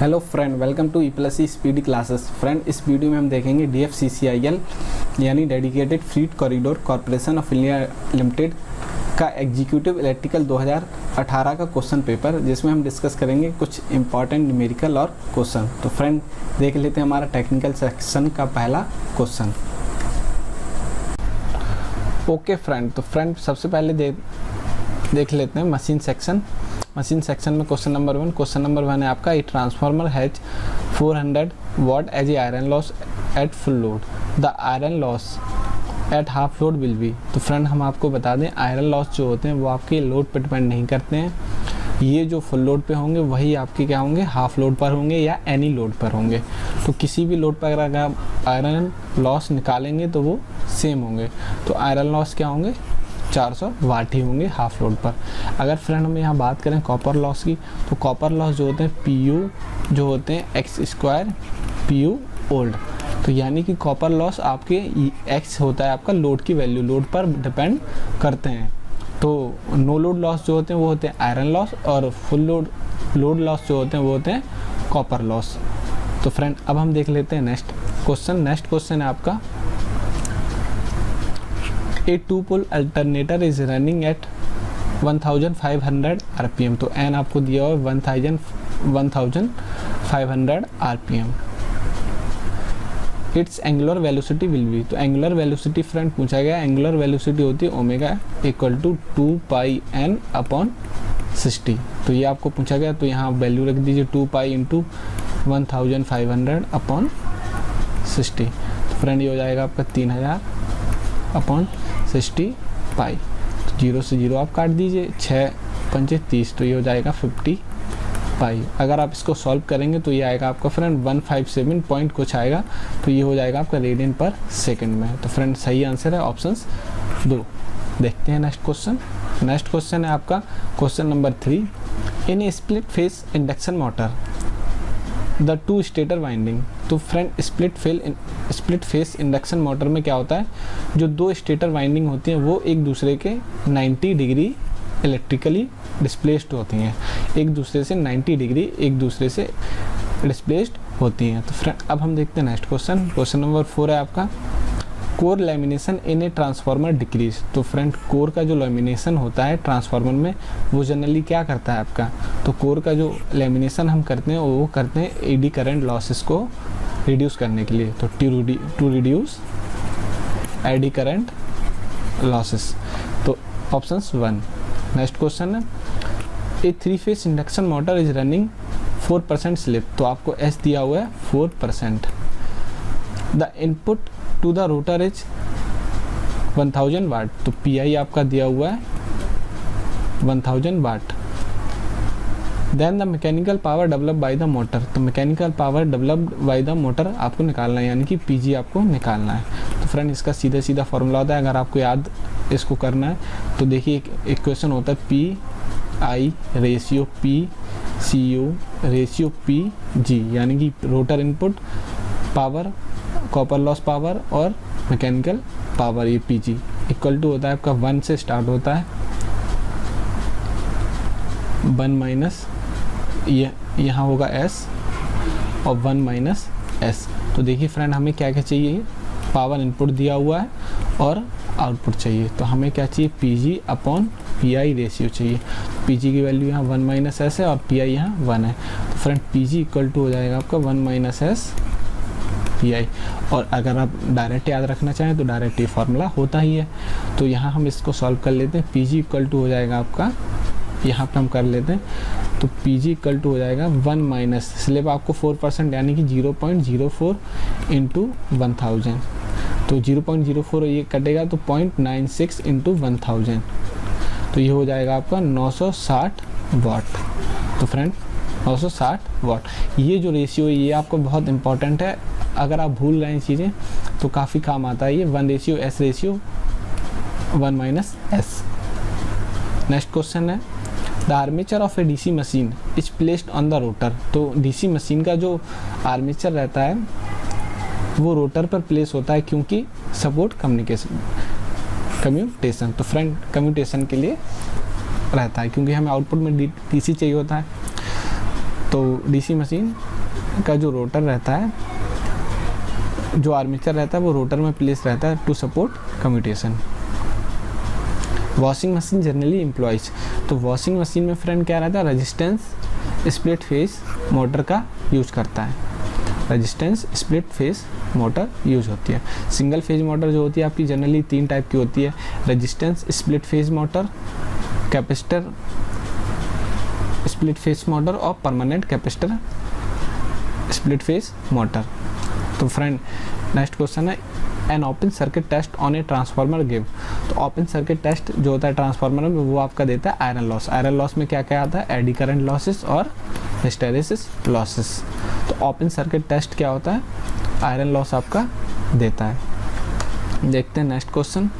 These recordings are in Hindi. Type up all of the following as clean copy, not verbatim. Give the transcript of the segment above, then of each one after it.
हेलो फ्रेंड, वेलकम टू ई+ई स्पीडी क्लासेस। फ्रेंड, इस वीडियो में हम देखेंगे DFCCIL यानी dedicated freight corridor corporation of India limited का एग्जीक्यूटिव इलेक्ट्रिकल 2018 का क्वेश्चन पेपर, जिसमें हम डिस्कस करेंगे कुछ इंपॉर्टेंट न्यूमेरिकल और क्वेश्चन। तो फ्रेंड, देख लेते हैं हमारा टेक्निकल सेक्शन का पहला क्वेश्चन। ओके फ्रेंड, तो फ्रेंड सबसे पहले देख लेते हैं मशीन सेक्शन। मशीन सेक्शन में क्वेश्चन नंबर 1 है आपका, a transformer has 400 watt as a iron loss at full load, the iron loss at half load will be. तो फ्रेंड हम आपको बता दें, आयरन लॉस जो होते हैं वो आपके लोड पर डिपेंड नहीं करते हैं। ये जो फुल लोड पे होंगे वही आपके क्या होंगे, हाफ लोड पर होंगे या एनी लोड पर होंगे। तो किसी भी लोड पर अगर आप आयरन लॉस निकालेंगे तो वो सेम होंगे। तो आयरन लॉस क्या होंगे, 400 वाट ही होंगे हाफ लोड पर। अगर फ्रेंड हम यहाँ बात करें कॉपर लॉस की, तो कॉपर लॉस जो होते हैं PU जो होते हैं x² PU ओल्ड। तो यानी कि कॉपर लॉस आपके x होता है आपका लोड की वैल्यू, लोड पर डिपेंड करते हैं। तो नो लोड लॉस जो होते हैं वो होते हैं आयरन लॉस, और फुल लोड लॉस जो होते हैं वो होते हैं कॉपर लॉस। तो फ्रेंड अब हम देख लेते हैं नेक्स्ट क्वेश्चन है आपका, A 2-pole alternator is running at 1500 RPM। तो N आपको दिया हुआ है 1500 RPM। Its angular velocity will be। तो angular velocity फ्रेंड पूछा गया, angular velocity होती है ओमेगा इक्वल टू 2πn/60। तो ये आपको पूछा गया, तो यहाँ वैल्यू रख दीजिए 2π × 1500/60। तो फ्रेंड ये हो जाएगा आपका 3000/60 पाई। तो 0 से 0 आप काट दीजिए, 6 पंचे 30, तो ये हो जाएगा 50 पाई। अगर आप इसको सॉल्व करेंगे तो ये आएगा आपका फ्रेंड 157 पॉइंट कुछ आएगा। तो ये हो जाएगा आपका रेडियन पर सेकंड में। तो फ्रेंड सही आंसर है ऑप्शन 2। देखते हैं नेक्स्ट क्वेश्चन है आपका question number 3। In a split phase induction motor the 2 stator winding. तो friend split phase induction motor में क्या होता है, जो 2 स्टेटर वाइंडिंग होती हैं वो एक दूसरे के 90 डिग्री इलेक्ट्रिकली डिस्प्लेस्ड होती हैं, एक दूसरे से 90 डिग्री एक दूसरे से डिस्प्लेस्ड होती हैं। तो फ्रेंड अब हम देखते हैं नेक्स्ट क्वेश्चन नंबर 4 है आपका, core lamination in a transformer decrease. तो फ्रेंड कोर का जो लैमिनेशन होता है ट्रांसफार्मर में वो जनरली क्या करता है आपका, तो कोर का जो लैमिनेशन हम करते हैं वो करते हैं एडी करंट लॉसेस को रिड्यूस करने के लिए। तो to reduce eddy current losses. तो ऑप्शन 1। नेक्स्ट क्वेश्चन है, ए 3-फेज induction motor is running 4% slip. तो आपको S दिया हुआ है 4%। The input to the rotor is 1000 watt. तो PI आपका दिया हुआ है 1000 watt. Then the mechanical power develop by the motor. तो mechanical power developed by the motor आपको निकालना है, यानी कि PG आपको निकालना है। तो फ्रेंड इसका सीधा फॉर्मूला होता है, अगर आपको याद इसको करना है तो देखिए एक क्वेश्चन होता है PI ratio PCU ratio PG, यानी कि rotor input power, copper loss power और मैकेनिकल पावर, ये PG इक्वल टू होता है आपका 1 से स्टार्ट होता है, 1 माइनस ये यहाँ होगा S और 1 माइनस S। तो देखिए फ्रेंड हमें क्या चाहिए, पावर इनपुट दिया हुआ है और आउटपुट चाहिए। तो हमें क्या चाहिए, PG/PI रेशियो चाहिए। PG की वैल्यू यहाँ 1 माइनस S है और PI यहाँ 1 है। तो फ्रेंड PG इक्वल टू हो जाएगा आपका 1 माइनस S PI। और अगर आप डायरेक्ट याद रखना चाहें तो डायरेक्ट ये फार्मूला होता ही है। तो यहाँ हम इसको सॉल्व कर लेते हैं। PG इक्वल टू हो जाएगा आपका, यहाँ पे हम कर लेते हैं, तो PG इक्वल टू हो जाएगा 1 माइनस स्लिप आपको 4% यानी कि 0.04 × 1000। तो 0.04 ये कटेगा तो 0.96 × 1000। तो ये हो जाएगा आपका 960 वाट। तो फ्रेंड 960 वाट ये जो रेशियो है ये आपको बहुत इंपॉर्टेंट है। अगर आप भूल रहे हैं चीज़ें तो काफ़ी काम आता है ये 1:S ratio 1 minus S। Next question है, the armature of a DC machine is placed on the rotor. तो DC मशीन का जो आर्मेचर रहता है वो रोटर पर प्लेस होता है, क्योंकि सपोर्ट कम्यूटेशन। तो फ्रेंड कम्यूटेशन के लिए रहता है, क्योंकि हमें आउटपुट में DC चाहिए होता है। तो डीसी मशीन का जो रोटर रहता है, जो आर्मेचर रहता है वो रोटर में प्लेस रहता है to support commutation. Washing machine generally employs, तो वॉशिंग मशीन में फ्रेंड क्या रहता है, रेजिस्टेंस स्प्लिट फेज मोटर का यूज करता है। Resistance split phase motor use होती है। सिंगल फेज मोटर जो होती है आपकी जनरली 3 टाइप की होती है, resistance split phase motor, capacitor split phase motor और permanent capacitor split phase motor. तो फ्रेंड नेक्स्ट क्वेश्चन है, an open circuit test on a transformer give. तो ओपन सर्किट टेस्ट जो होता है ट्रांसफार्मर में वो आपका देता है आयरन लॉस। आयरन लॉस में क्या क्या आता है, एडी करंट लॉसेस और हिस्टेरेसिस लॉसेस। तो ओपन सर्किट टेस्ट क्या होता है, आयरन लॉस आपका देता है। देखते हैं नेक्स्ट क्वेश्चन।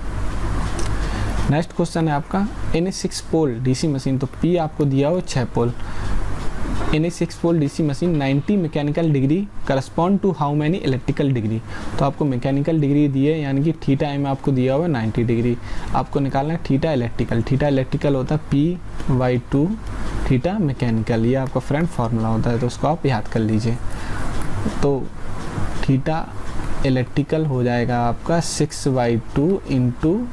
नेक्स्ट क्वेश्चन है आपका, in a 6 pole DC machine, तो पी आपको दिया हो 6 pole. In a 6 pole DC machine 90 mechanical degree correspond to how many electrical degree. तो आपको मैकेनिकल डिग्री दी है, यानी कि थीटा एम आपको दिया हुआ है 90 डिग्री। आपको निकालना है थीटा इलेक्ट्रिकल। थीटा इलेक्ट्रिकल होता है P/2 थीटा मैकेनिकल, ये आपका फ्रेंड फार्मूला होता है, तो उसको आप याद कर लीजिए। तो थीटा इलेक्ट्रिकल हो जाएगा आपका 6/2 इंटू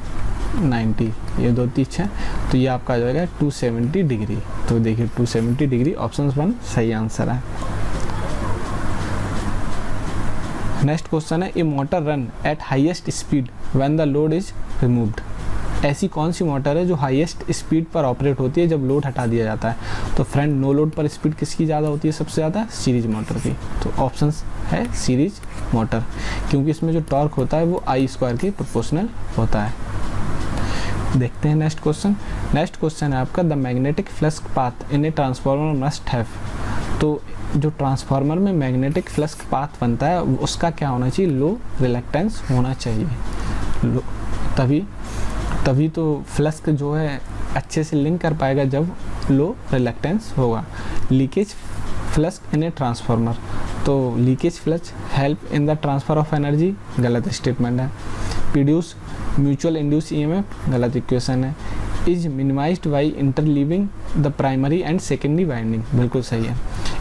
90, ये 2 3 है, तो ये आपका आ जाएगा 270 डिग्री। तो देखिए 270 डिग्री ऑप्शन 1 सही आंसर है। नेक्स्ट क्वेश्चन है, a motor run at highest speed when the load is removed. ऐसी कौन सी मोटर है जो हाईएस्ट स्पीड पर ऑपरेट होती है जब लोड हटा दिया जाता है। तो फ्रेंड नो लोड पर स्पीड किसकी ज़्यादा होती है, सबसे ज़्यादा सीरीज मोटर की। तो ऑप्शन है सीरीज मोटर, क्योंकि इसमें जो टॉर्क होता है वो I² के प्रोपोर्शनल होता है। देखते हैं नेक्स्ट क्वेश्चन। नेक्स्ट क्वेश्चन है आपका, the magnetic flux path in a transformer must have. तो जो ट्रांसफार्मर में मैग्नेटिक फ्लक्स पाथ बनता है उसका क्या होना चाहिए, लो रिलक्टेंस होना चाहिए। तभी तो फ्लक्स जो है अच्छे से लिंक कर पाएगा जब लो रिलक्टेंस होगा। Leakage flux in a transformer, तो leakage flux help in the transfer of energy, गलत स्टेटमेंट है। प्रोड्यूस म्यूचुअल इंड्यूस ईएमएफ, गलत इक्वेशन है। Is minimized by interleaving the primary and secondary binding, बिल्कुल सही है।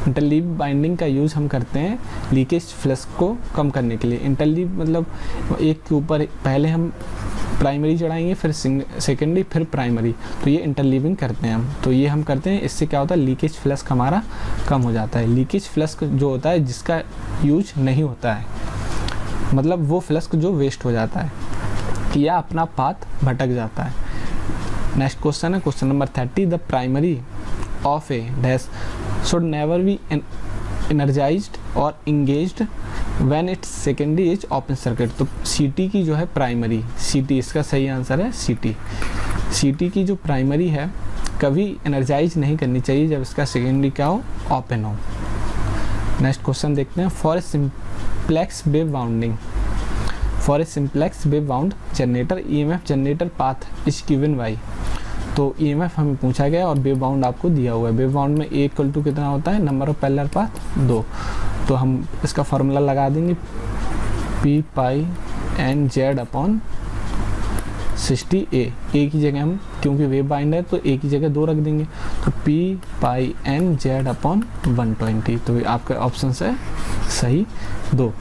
इंटरलीव बाइंडिंग का यूज़ हम करते हैं लीकेज फ्लक्स को कम करने के लिए। इंटरलीव मतलब एक के ऊपर पहले हम प्राइमरी चढ़ाएंगे, फिर सेकेंडरी, फिर प्राइमरी, तो ये इंटरलीविंग करते हैं हम। तो ये हम करते हैं, इससे क्या होता है, लीकेज फ्लक्स हमारा कम हो जाता है। लीकेज फ्लक्स जो होता है जिसका यूज नहीं होता है, मतलब वो फ्लक्स जो वेस्ट हो जाता है या अपना पाथ भटक जाता है। नेक्स्ट क्वेश्चन है question number 30, the primary of a dash should never be energized और engaged when its secondary is open circuit. तो सीटी की जो है प्राइमरी, सीटी इसका सही आंसर है सीटी। सीटी की जो प्राइमरी है कभी एनर्जाइज नहीं करनी चाहिए जब इसका सेकेंडरी क्या हो, ओपन हो। नेक्स्ट क्वेश्चन देखते हैं, for a simplex wave wounding, for a simplex wave wound generator EMF generator path is given by. तो ईएमएफ हमें पूछा गया और वेव बाउंड आपको दिया हुआ है। वेव बाउंड में ए इक्वल टू कितना होता है, नंबर ऑफ पैरेलल पाथ 2। तो हम इसका फार्मूला लगा देंगे P/N/Z/60A। ए की जगह हम, क्योंकि वेव बाइंड है तो ए की जगह 2 रख देंगे, तो P/N/Z/120। तो आपका ऑप्शन है सही 2।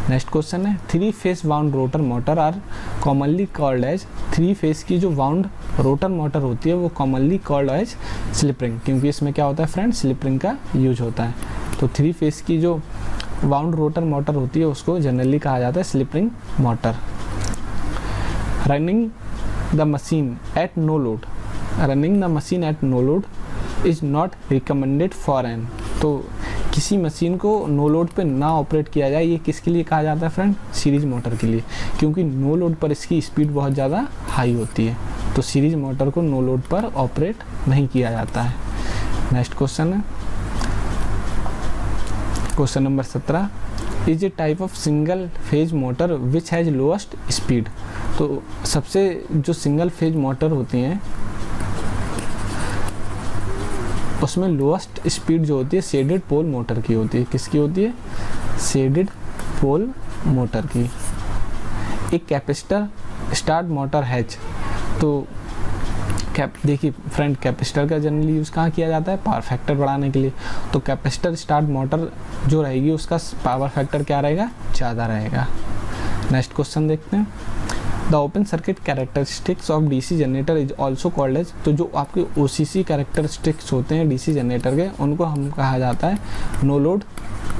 नेक्स्ट क्वेश्चन है, 3 phase wound rotor motor are commonly called as. 3 phase की जो वाउंड रोटर मोटर होती है वो commonly called as slip ring, क्योंकि इसमें क्या होता है फ्रेंड, स्लिप रिंग का यूज होता है। तो 3 फेस की जो वाउंड रोटर मोटर होती है उसको जनरली कहा जाता है slip ring motor. Running the machine at no load, running the machine at no load is not recommended for an. तो किसी मशीन को नो लोड पे ना ऑपरेट किया जाए, ये किसके लिए कहा जाता है फ्रेंड, सीरीज मोटर के लिए, क्योंकि नो लोड पर इसकी स्पीड बहुत ज़्यादा हाई होती है। तो सीरीज मोटर को नो लोड पर ऑपरेट नहीं किया जाता है। नेक्स्ट क्वेश्चन है question number 17, is a type of single phase motor which has lowest speed. तो सबसे जो सिंगल फेज मोटर होती हैं उसमें लोएस्ट स्पीड जो होती है शेडेड पोल मोटर की होती है। किसकी होती है, शेडेड पोल मोटर की। एक कैपेसिटर स्टार्ट मोटर हैच, तो देखिए फ्रेंड, कैपेसिटर का जनरली यूज़ कहाँ किया जाता है? पावर फैक्टर बढ़ाने के लिए। तो कैपेसिटर स्टार्ट मोटर जो रहेगी उसका पावर फैक्टर क्या रहेगा? ज़्यादा रहेगा। नेक्स्ट क्वेश्चन देखते हैं। The open circuit characteristics of DC generator is also called as, तो जो आपके ओसीसी कैरेक्टरिस्टिक्स होते हैं डीसी जनरेटर के, उनको हम कहा जाता है no load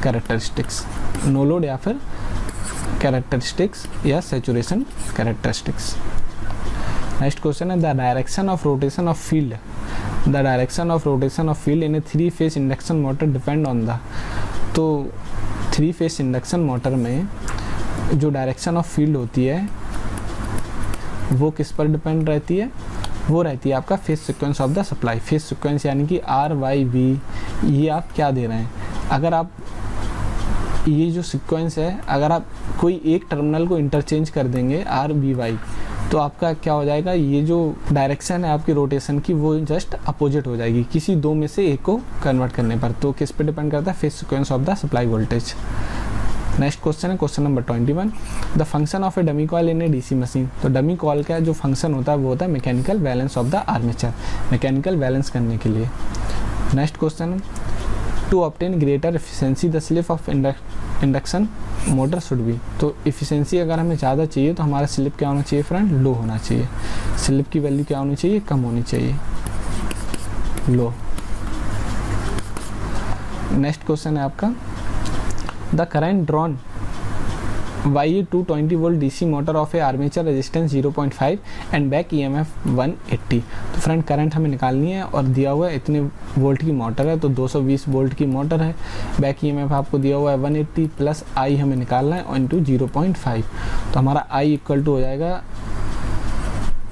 characteristics, no load या फिर कैरेक्टरिस्टिक्स या सैचुरेशन कैरेक्टरिस्टिक्स। नेक्स्ट क्वेश्चन है the direction of rotation of field, the direction of rotation of field in a 3 phase induction motor depend on the, तो 3 फेज इंडक्शन मोटर में जो डायरेक्शन ऑफ फील्ड होती है वो किस पर डिपेंड रहती है? वो रहती है आपका phase sequence of the supply. Phase sequence यानी कि आर वाई वी, ये आप क्या दे रहे हैं? अगर आप ये जो सीक्वेंस है, अगर आप कोई एक टर्मिनल को इंटरचेंज कर देंगे आर बी वाई, तो आपका क्या हो जाएगा? ये जो डायरेक्शन है आपकी रोटेशन की वो जस्ट अपोजिट हो जाएगी किसी दो में से एक को कन्वर्ट करने पर। तो किस पे डिपेंड करता है? Phase sequence of the supply voltage. Next question है question number 21। The function of a dummy coil in a DC machine, तो डमी कॉइल का जो फंक्शन होता है वो होता है mechanical balance of the armature, mechanical balance करने के लिए। नेक्स्ट क्वेश्चन है to obtain greater efficiency the slip of induction motor should be, तो एफिशिएंसी अगर हमें ज़्यादा चाहिए तो हमारा स्लिप क्या होना चाहिए फ्रेंड? लो होना चाहिए। स्लिप की वैल्यू क्या होनी चाहिए? कम होनी चाहिए, लो। नेक्स्ट क्वेश्चन है आपका the current drawn by A 220 volt DC motor of A armature resistance 0.5 and back EMF 180। तो फ्रेंड करंट हमें निकालनी है और दिया हुआ है इतने वोल्ट की मोटर है, तो 220 वोल्ट की मोटर है। बैक ईएमएफ आपको दिया हुआ है 180 प्लस आई हमें निकालना है इंटू 0.5, तो हमारा आई इक्वल टू हो जाएगा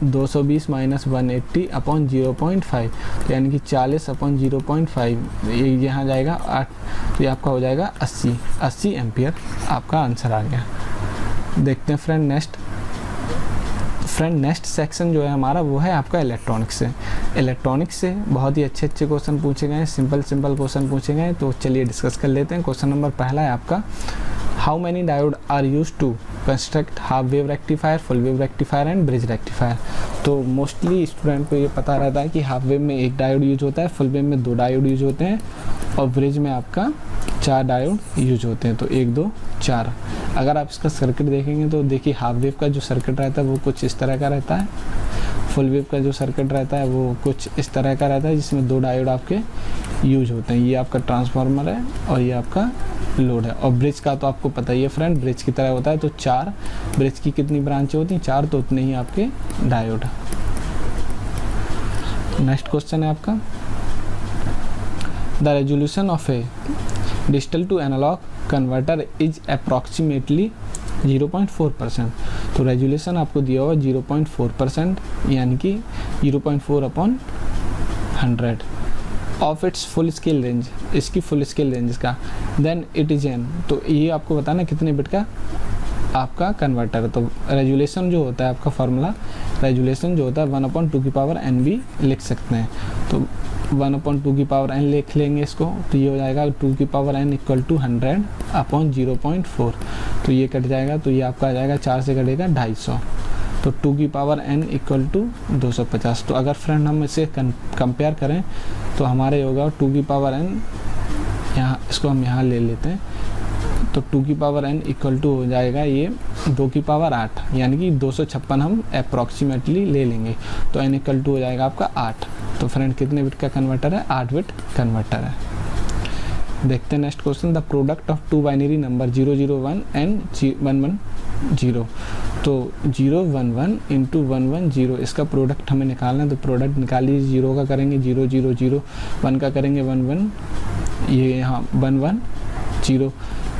220 माइनस 180 अपॉन 0.5, तो यानी कि 40 अपॉन 0.5, ये यहाँ जाएगा 8, तो ये आपका हो जाएगा 80 एम्पियर आपका आंसर आ गया। देखते हैं फ्रेंड नेक्स्ट सेक्शन जो है हमारा वो है आपका इलेक्ट्रॉनिक्स से। इलेक्ट्रॉनिक्स से बहुत ही अच्छे क्वेश्चन पूछे गए हैं, सिंपल क्वेश्चन पूछे गए हैं, तो चलिए डिस्कस कर लेते हैं। क्वेश्चन नंबर पहला है आपका how many diode are use to construct half wave rectifier, full wave rectifier and bridge rectifier. तो मोस्टली स्टूडेंट को ये पता रहता है कि हाफ वेव में 1 डायोड यूज होता है, फुल वेव में 2 डायोड यूज होते हैं और ब्रिज में आपका 4 डायोड यूज होते हैं, तो 1 2 4। अगर आप इसका सर्किट देखेंगे तो देखिए हाफ वेव का जो सर्किट रहता है वो कुछ इस तरह का रहता है, फुल वेव का जो सर्किट रहता है वो कुछ इस तरह का रहता है जिसमें 2 डायोड आपके यूज होते हैं। ये आपका ट्रांसफार्मर है और ये आपका लोड है। और ब्रिज का तो आपको पता ही है फ्रेंड, ब्रिज की तरह होता है, तो 4 ब्रिज की कितनी ब्रांचें होती हैं? 4, तो उतने ही आपके डायोड। नेक्स्ट क्वेश्चन है आपका the resolution of a digital to analog converter is approximately 0.4%। तो रेजोल्यूशन आपको दिया हुआ 0.4%, यानी कि 0.4 upon 100 of its full scale range, इसकी फुल स्केल रेंज का। देन इट इज एन, तो ये आपको बताना कितने बिट का आपका कन्वर्टर है। तो रेजुलेशन जो होता है आपका फार्मूला, रेजुलेशन जो होता है 1/2 की पावर n भी लिख सकते हैं। तो 1/2 की पावर n लिख लेंगे इसको, तो ये हो जाएगा 2 की power n equal to 100 upon 0.4, तो ये कट जाएगा, तो ये आपका आ जाएगा 4 से कटेगा 250, तो 2 की पावर n इक्वल टू 250। तो अगर फ्रेंड हम इसे कंपेयर करें तो हमारे होगा 2 की पावर n, यहाँ इसको हम यहाँ ले लेते हैं, तो 2 की पावर n इक्वल टू हो जाएगा ये 2 की पावर 8, यानी कि 256 हम अप्रॉक्सीमेटली ले लेंगे, तो n इक्वल टू हो जाएगा आपका 8। तो फ्रेंड कितने बिट का कन्वर्टर है? 8 बिट कन्वर्टर है। देखते हैं next question the product of 2 binary number 001 and 110। तो 011 इंटू 110 इसका प्रोडक्ट हमें निकालना है, तो प्रोडक्ट निकालिए, 0 का करेंगे 0 0 0, 1 का करेंगे 1 1, ये यहाँ 1 1 0,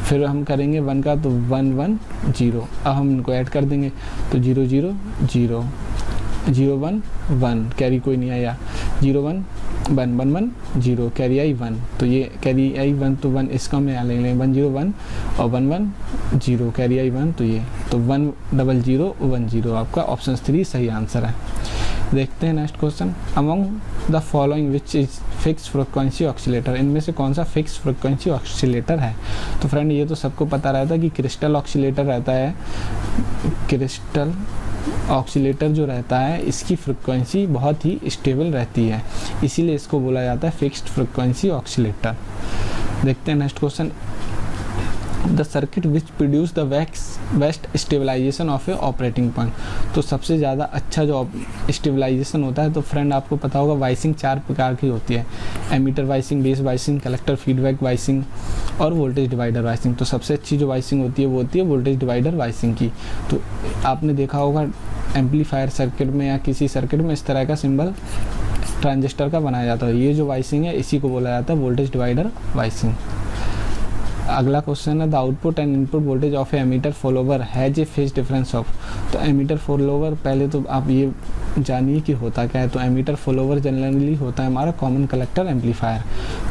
फिर हम करेंगे 1 का तो 1 1 0, अब हम इनको ऐड कर देंगे, तो 0 0 0 0 1 1, कैरी कोई नहीं आया, 0 1 1 1 1 0, कैरी आई 1, तो ये कैरी आई 1 तो 1 इसका में आ लेंगे 1 0 1 और 1 1 0, कैरी आई 1, तो ये तो 1 0 0 1 0 आपका ऑप्शन 3 सही आंसर है। देखते हैं next question among the following which is fix frequency oscillator, इनमें से कौन सा फिक्स फ्रिक्वेंसी ऑक्सीलेटर है? तो फ्रेंड ये तो सबको पता रहता है कि क्रिस्टल ऑक्सीलेटर रहता है, क्रिस्टल ऑक्सीलेटर जो रहता है इसकी फ्रिक्वेंसी बहुत ही स्टेबल रहती है, इसीलिए इसको बोला जाता है फिक्स्ड फ्रिक्वेंसी ऑक्सीलेटर। देखते हैं next question. The circuit which produce the best stabilisation of a operating point. तो सबसे ज़्यादा अच्छा जो स्टेबलाइजेशन होता है, तो फ्रेंड आपको पता होगा वाइसिंग 4 प्रकार की होती है, एमीटर वाइसिंग, बेस वाइसिंग, कलेक्टर फीडबैक वाइसिंग और वोल्टेज डिवाइडर वाइसिंग। तो सबसे अच्छी जो वाइसिंग होती है वो होती है वोल्टेज डिवाइडर वाइसिंग की। तो आपने देखा होगा एम्पलीफायर सर्किट में या किसी सर्किट में इस तरह का सिंबल ट्रांजिस्टर का बनाया जाता है, ये जो वाइसिंग है इसी को बोला जाता है वोल्टेज डिवाइडर वाइसिंग। अगला क्वेश्चन है the output and input voltage of emitter follower has a phase difference of. तो एमीटर फॉलोवर पहले तो आप ये जानिए कि होता क्या है। तो एमीटर फॉलोवर जनरली होता है हमारा common collector amplifier.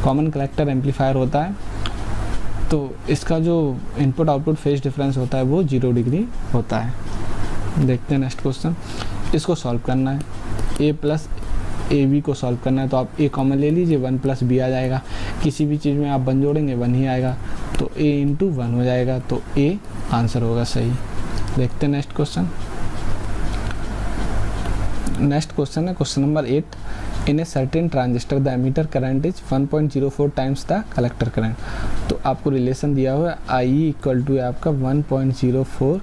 Common collector amplifier होता है, तो इसका जो इनपुट आउटपुट फेज डिफरेंस होता है वो 0 डिग्री होता है। देखते हैं नेक्स्ट क्वेश्चन। इसको सॉल्व करना है, ए प्लस ए बी को सॉल्व करना है। तो आप ए कॉमन ले लीजिए, 1 प्लस बी आ जाएगा। किसी भी चीज़ में आप 1 जोड़ेंगे 1 ही आएगा, तो ए इंटू 1 हो जाएगा, तो ए आंसर होगा सही। देखते हैं नेक्स्ट क्वेश्चन। नेक्स्ट क्वेश्चन है question number 8। In a certain transistor the emitter current is 1.04 times the collector current. तो आपको रिलेशन दिया हुआ है आई इक्वल टू आपका 1.04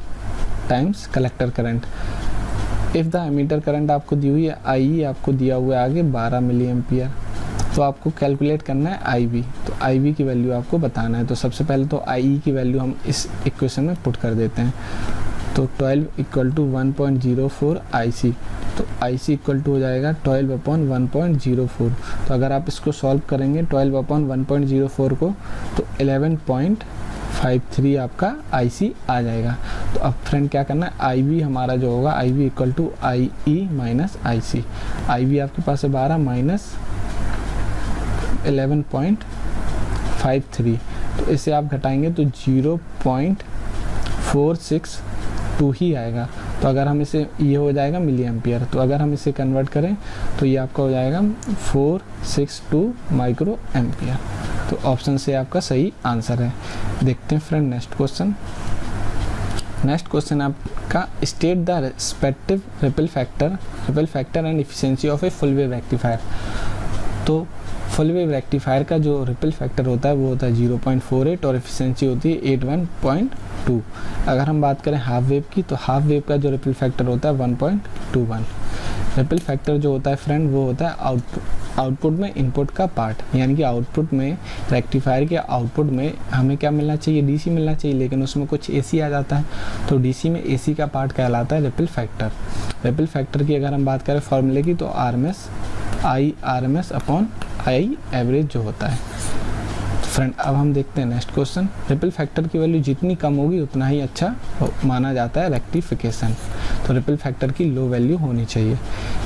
times collector current. If the emitter current आपको दी हुई है आई, आपको दिया हुआ है आगे 12 मिली एम्पियर। तो आपको कैलकुलेट करना है आई वी। तो आई वी की वैल्यू आपको बताना है। तो सबसे पहले तो आई की वैल्यू हम इस इक्वेशन में पुट कर देते हैं। तो 12 इक्वल टू 1.04 आई सी। तो आई सी इक्वल टू हो जाएगा 12 अपॉन 1.04। तो अगर आप इसको सॉल्व करेंगे 12 अपॉन 1.04 को, तो 11.53 आपका आई सी आ जाएगा। तो अब फ्रेंड क्या करना है, आई वी हमारा जो होगा I V equal to I E minus I C. I V आपके पास है 12 माइनस 11.53। तो इसे आप घटाएंगे तो 0.462 ही आएगा। तो अगर हम इसे, ये हो जाएगा मिली एम्पियर, तो अगर हम इसे कन्वर्ट करें तो ये आपका हो जाएगा 462 माइक्रो एम्पियर। तो ऑप्शन से आपका सही आंसर है। देखते हैं friend next question. Next question आपका state the respective ripple factor and efficiency of a full wave rectifier. तो फुल वेव रेक्टिफायर का जो रिपल फैक्टर होता है वो होता है 0.48 और एफिशिएंसी होती है 81.2। अगर हम बात करें हाफ वेव की, तो हाफ वेव का जो रिपल फैक्टर होता है 1.21। रिपल फैक्टर जो होता है फ्रेंड वो होता है आउटपुट में इनपुट का पार्ट, यानी कि आउटपुट में रेक्टिफायर के आउटपुट में हमें क्या मिलना चाहिए, डीसी मिलना चाहिए, लेकिन उसमें कुछ एसी आ जाता है। तो डीसी में एसी का पार्ट कहलाता है रिपल फैक्टर। रिपल फैक्टर की अगर हम बात करें फॉर्मूले की, तो R M S upon I average जो होता है। फ्रेंड अब हम देखते हैं नेक्स्ट क्वेश्चन। रिपल फैक्टर की वैल्यू जितनी कम होगी उतना ही अच्छा माना जाता है रेक्टिफिकेशन। तो रिपल फैक्टर की लो वैल्यू होनी चाहिए।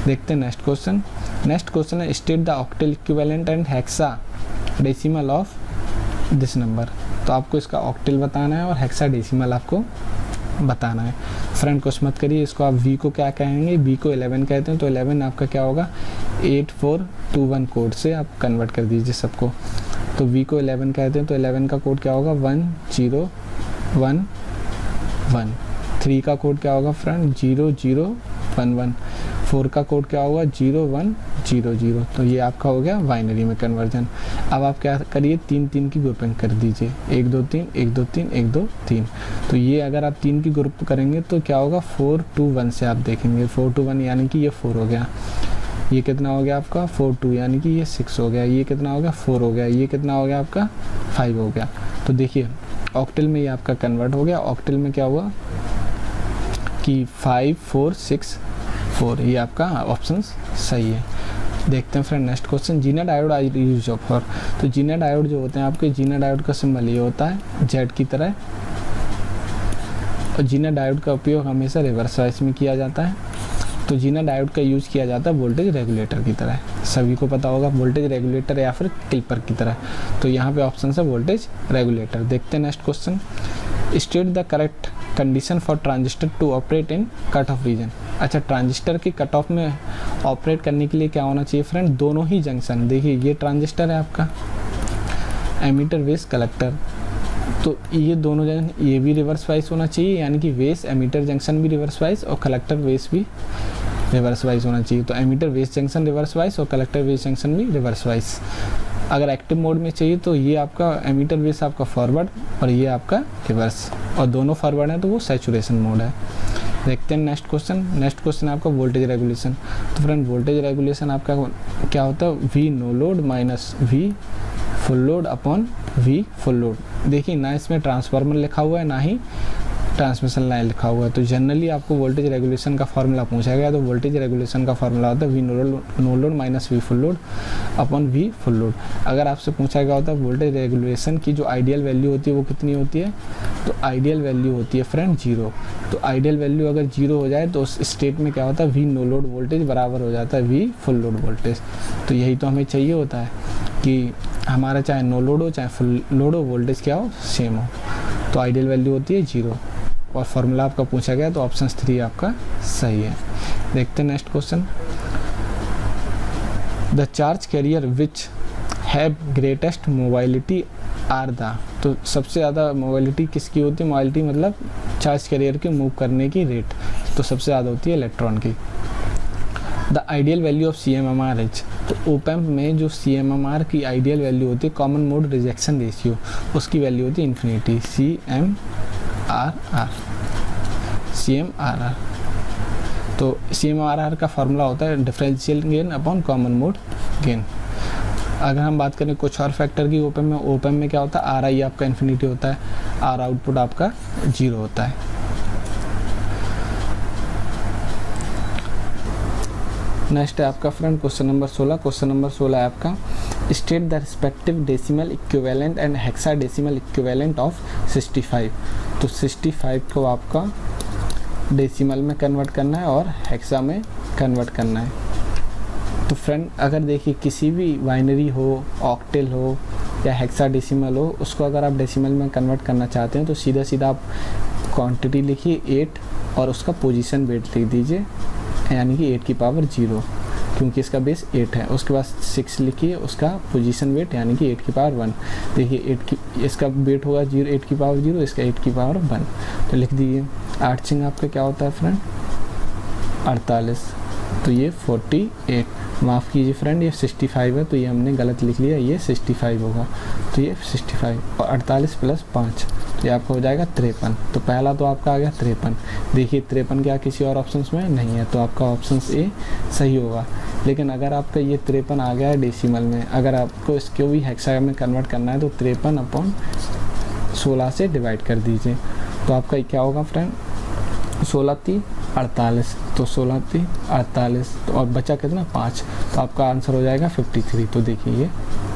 देखते हैं नेक्स्ट क्वेश्चन। नेक्स्ट क्वेश्चन है state the octal equivalent and hexa decimal of this number. तो आपको इसका ऑक्टल बताना है और हेक्सा डेसिमल आपको बताना है। फ्रेंड कुछ मत करिए, इसको आप वी को क्या कहेंगे, वी को 11 कहते हैं। तो 11 आपका क्या होगा, 8421 कोड से आप कन्वर्ट कर दीजिए सबको। तो वी को 11 कहते हैं, तो 11 का कोड क्या होगा 10111। 3 का कोड क्या होगा फ्रेंड 0011। 4 का कोड क्या होगा 0100। तो ये आपका हो गया बाइनरी में कन्वर्जन। अब आप क्या करिए, 3 की ग्रुपिंग कर दीजिए, 1 2 3 1 2 3 1 2 3। तो ये अगर आप 3 की ग्रुप करेंगे तो क्या होगा 4 2 1 से आप देखेंगे 4 2 1 यानी कि ये 4 हो गया। ये कितना हो गया आपका 4 2 यानी कि ये 6 हो गया। ये कितना हो गया 4 हो गया। ये कितना हो गया आपका 5 हो गया। तो देखिए ऑक्टल में ये आपका कन्वर्ट हो गया। ऑक्टल में क्या हुआ कि 5 4 6 4, ये आपका ऑप्शन सही है। देखते हैं friend next question. Zener diode I use for. तो जीना डायोड जो होते हैं आपके, जीना डायोड का सिंबल ये होता है जेड की तरह, और जीना डायोड का उपयोग हमेशा रिवर्स वाइस में किया जाता है। तो जीना डायोड का यूज़ किया जाता है वोल्टेज रेगुलेटर की तरह, सभी को पता होगा वोल्टेज रेगुलेटर या फिर क्लिपर की तरह। तो यहाँ पे ऑप्शन है वोल्टेज रेगुलेटर। देखते हैं next question. State the correct condition for transistor to operate in cut off region. अच्छा, ट्रांजिस्टर के कट ऑफ में ऑपरेट करने के लिए क्या होना चाहिए फ्रेंड, दोनों ही जंक्शन। देखिए ये ट्रांजिस्टर है आपका, एमीटर बेस कलेक्टर, तो ये दोनों जंक्शन ये भी रिवर्स वाइज होना चाहिए, यानी कि बेस एमीटर जंक्शन भी रिवर्स वाइज और कलेक्टर बेस भी रिवर्स वाइज होना चाहिए। तो emitter base junction reverse bias और कलेक्टर बेस जंक्शन भी रिवर्स वाइज। अगर एक्टिव मोड में चाहिए तो ये आपका एमीटर बेस आपका फॉरवर्ड और ये आपका रिवर्स, और दोनों फॉरवर्ड है तो वो सैचुरेशन मोड है। देखते हैं नेक्स्ट क्वेश्चन। नेक्स्ट क्वेश्चन है आपका वोल्टेज रेगुलेशन। तो फ्रेंड वोल्टेज रेगुलेशन आपका क्या होता है, V no load minus V full load upon V full load. देखिए ना इसमें ट्रांसफार्मर लिखा हुआ है ना ही ट्रांसमिशन लाइन लिखा हुआ है। तो जनरली आपको वोल्टेज रेगुलेशन का फार्मूला पूछा गया, तो वोल्टेज रेगुलेशन का फार्मूला होता है V no load minus V full load upon V full load. अगर आपसे पूछा गया होता है वोल्टेज रेगुलेशन की जो आइडियल वैल्यू होती है वो कितनी होती है, तो आइडियल वैल्यू होती है फ्रेंड 0। तो आइडियल वैल्यू अगर 0 हो जाए तो उस स्टेट में क्या होता है, वी नो लोड वोल्टेज बराबर हो जाता है वी फुल लोड वोल्टेज। तो यही तो हमें चाहिए होता है कि हमारा चाहे नो लोड हो चाहे फुल लोड हो, वोल्टेज क्या हो, सेम हो। तो आइडियल वैल्यू होती है 0 और फार्मूला आपका पूछा गया, तो ऑप्शन 3 आपका सही है। देखते हैं next question. The charge carrier which have greatest mobility are the. तो सबसे ज़्यादा मोबाइलिटी किसकी होती है, मोबाइलिटी मतलब चार्ज कैरियर के मूव करने की रेट, तो सबसे ज़्यादा होती है इलेक्ट्रॉन की। The ideal value of CMMR is. तो ओपैम्प में जो CMMR की आइडियल वैल्यू होती है, कॉमन मोड रिजेक्शन रेशियो, उसकी वैल्यू होती है इन्फिनिटी, CMRR। तो CMRR का फार्मूला होता है differential gain upon common mode gain. अगर हम बात करें कुछ और फैक्टर की ओपैम्प में क्या होता है, RI आपका इन्फिनिटी होता है, R आउटपुट आपका 0 होता है। नेक्स्ट है आपका friend question number 16। Question number 16 है आपका state the respective decimal equivalent and hexadecimal equivalent of 65। तो 65 को आपका डेसिमल में कन्वर्ट करना है और हेक्सा में कन्वर्ट करना है। तो फ्रेंड अगर देखिए किसी भी बाइनरी हो, ऑक्टेल हो या हेक्साडेसिमल हो, उसको अगर आप डेसिमल में कन्वर्ट करना चाहते हैं तो सीधा सीधा आप क्वांटिटी लिखिए 8 और उसका पोजीशन वेट लिख दीजिए, यानी कि 8 की पावर 0, क्योंकि इसका बेस 8 है। उसके बाद 6 लिखिए उसका पोजीशन वेट, यानी कि 8 की पावर 1। देखिए 8 की इसका वेट होगा 8 की पावर 0, इसका 8 की पावर 1, तो लिख दीजिए। 8 सिंह आपका क्या होता है फ्रेंड, 48, तो ये 48, माफ़ कीजिए फ्रेंड ये 65 है, तो ये हमने गलत लिख लिया, ये 65 होगा, तो ये 65 और 48 प्लस 5 तो ये आपका हो जाएगा 53। तो पहला तो आपका आ गया 53। देखिए 53 क्या किसी और ऑप्शंस में नहीं है, तो आपका ऑप्शन ए सही होगा। लेकिन अगर आपका ये 53 आ गया है डेसिमल में, अगर आपको इसको भी हेक्सा में कन्वर्ट करना है तो 53 अपॉन 16 से डिवाइड कर दीजिए, तो आपका क्या होगा फ्रेंड, 16 3 48, तो 16 3 48, तो और बचा कितना 5, तो आपका आंसर हो जाएगा 53। तो देखिए ये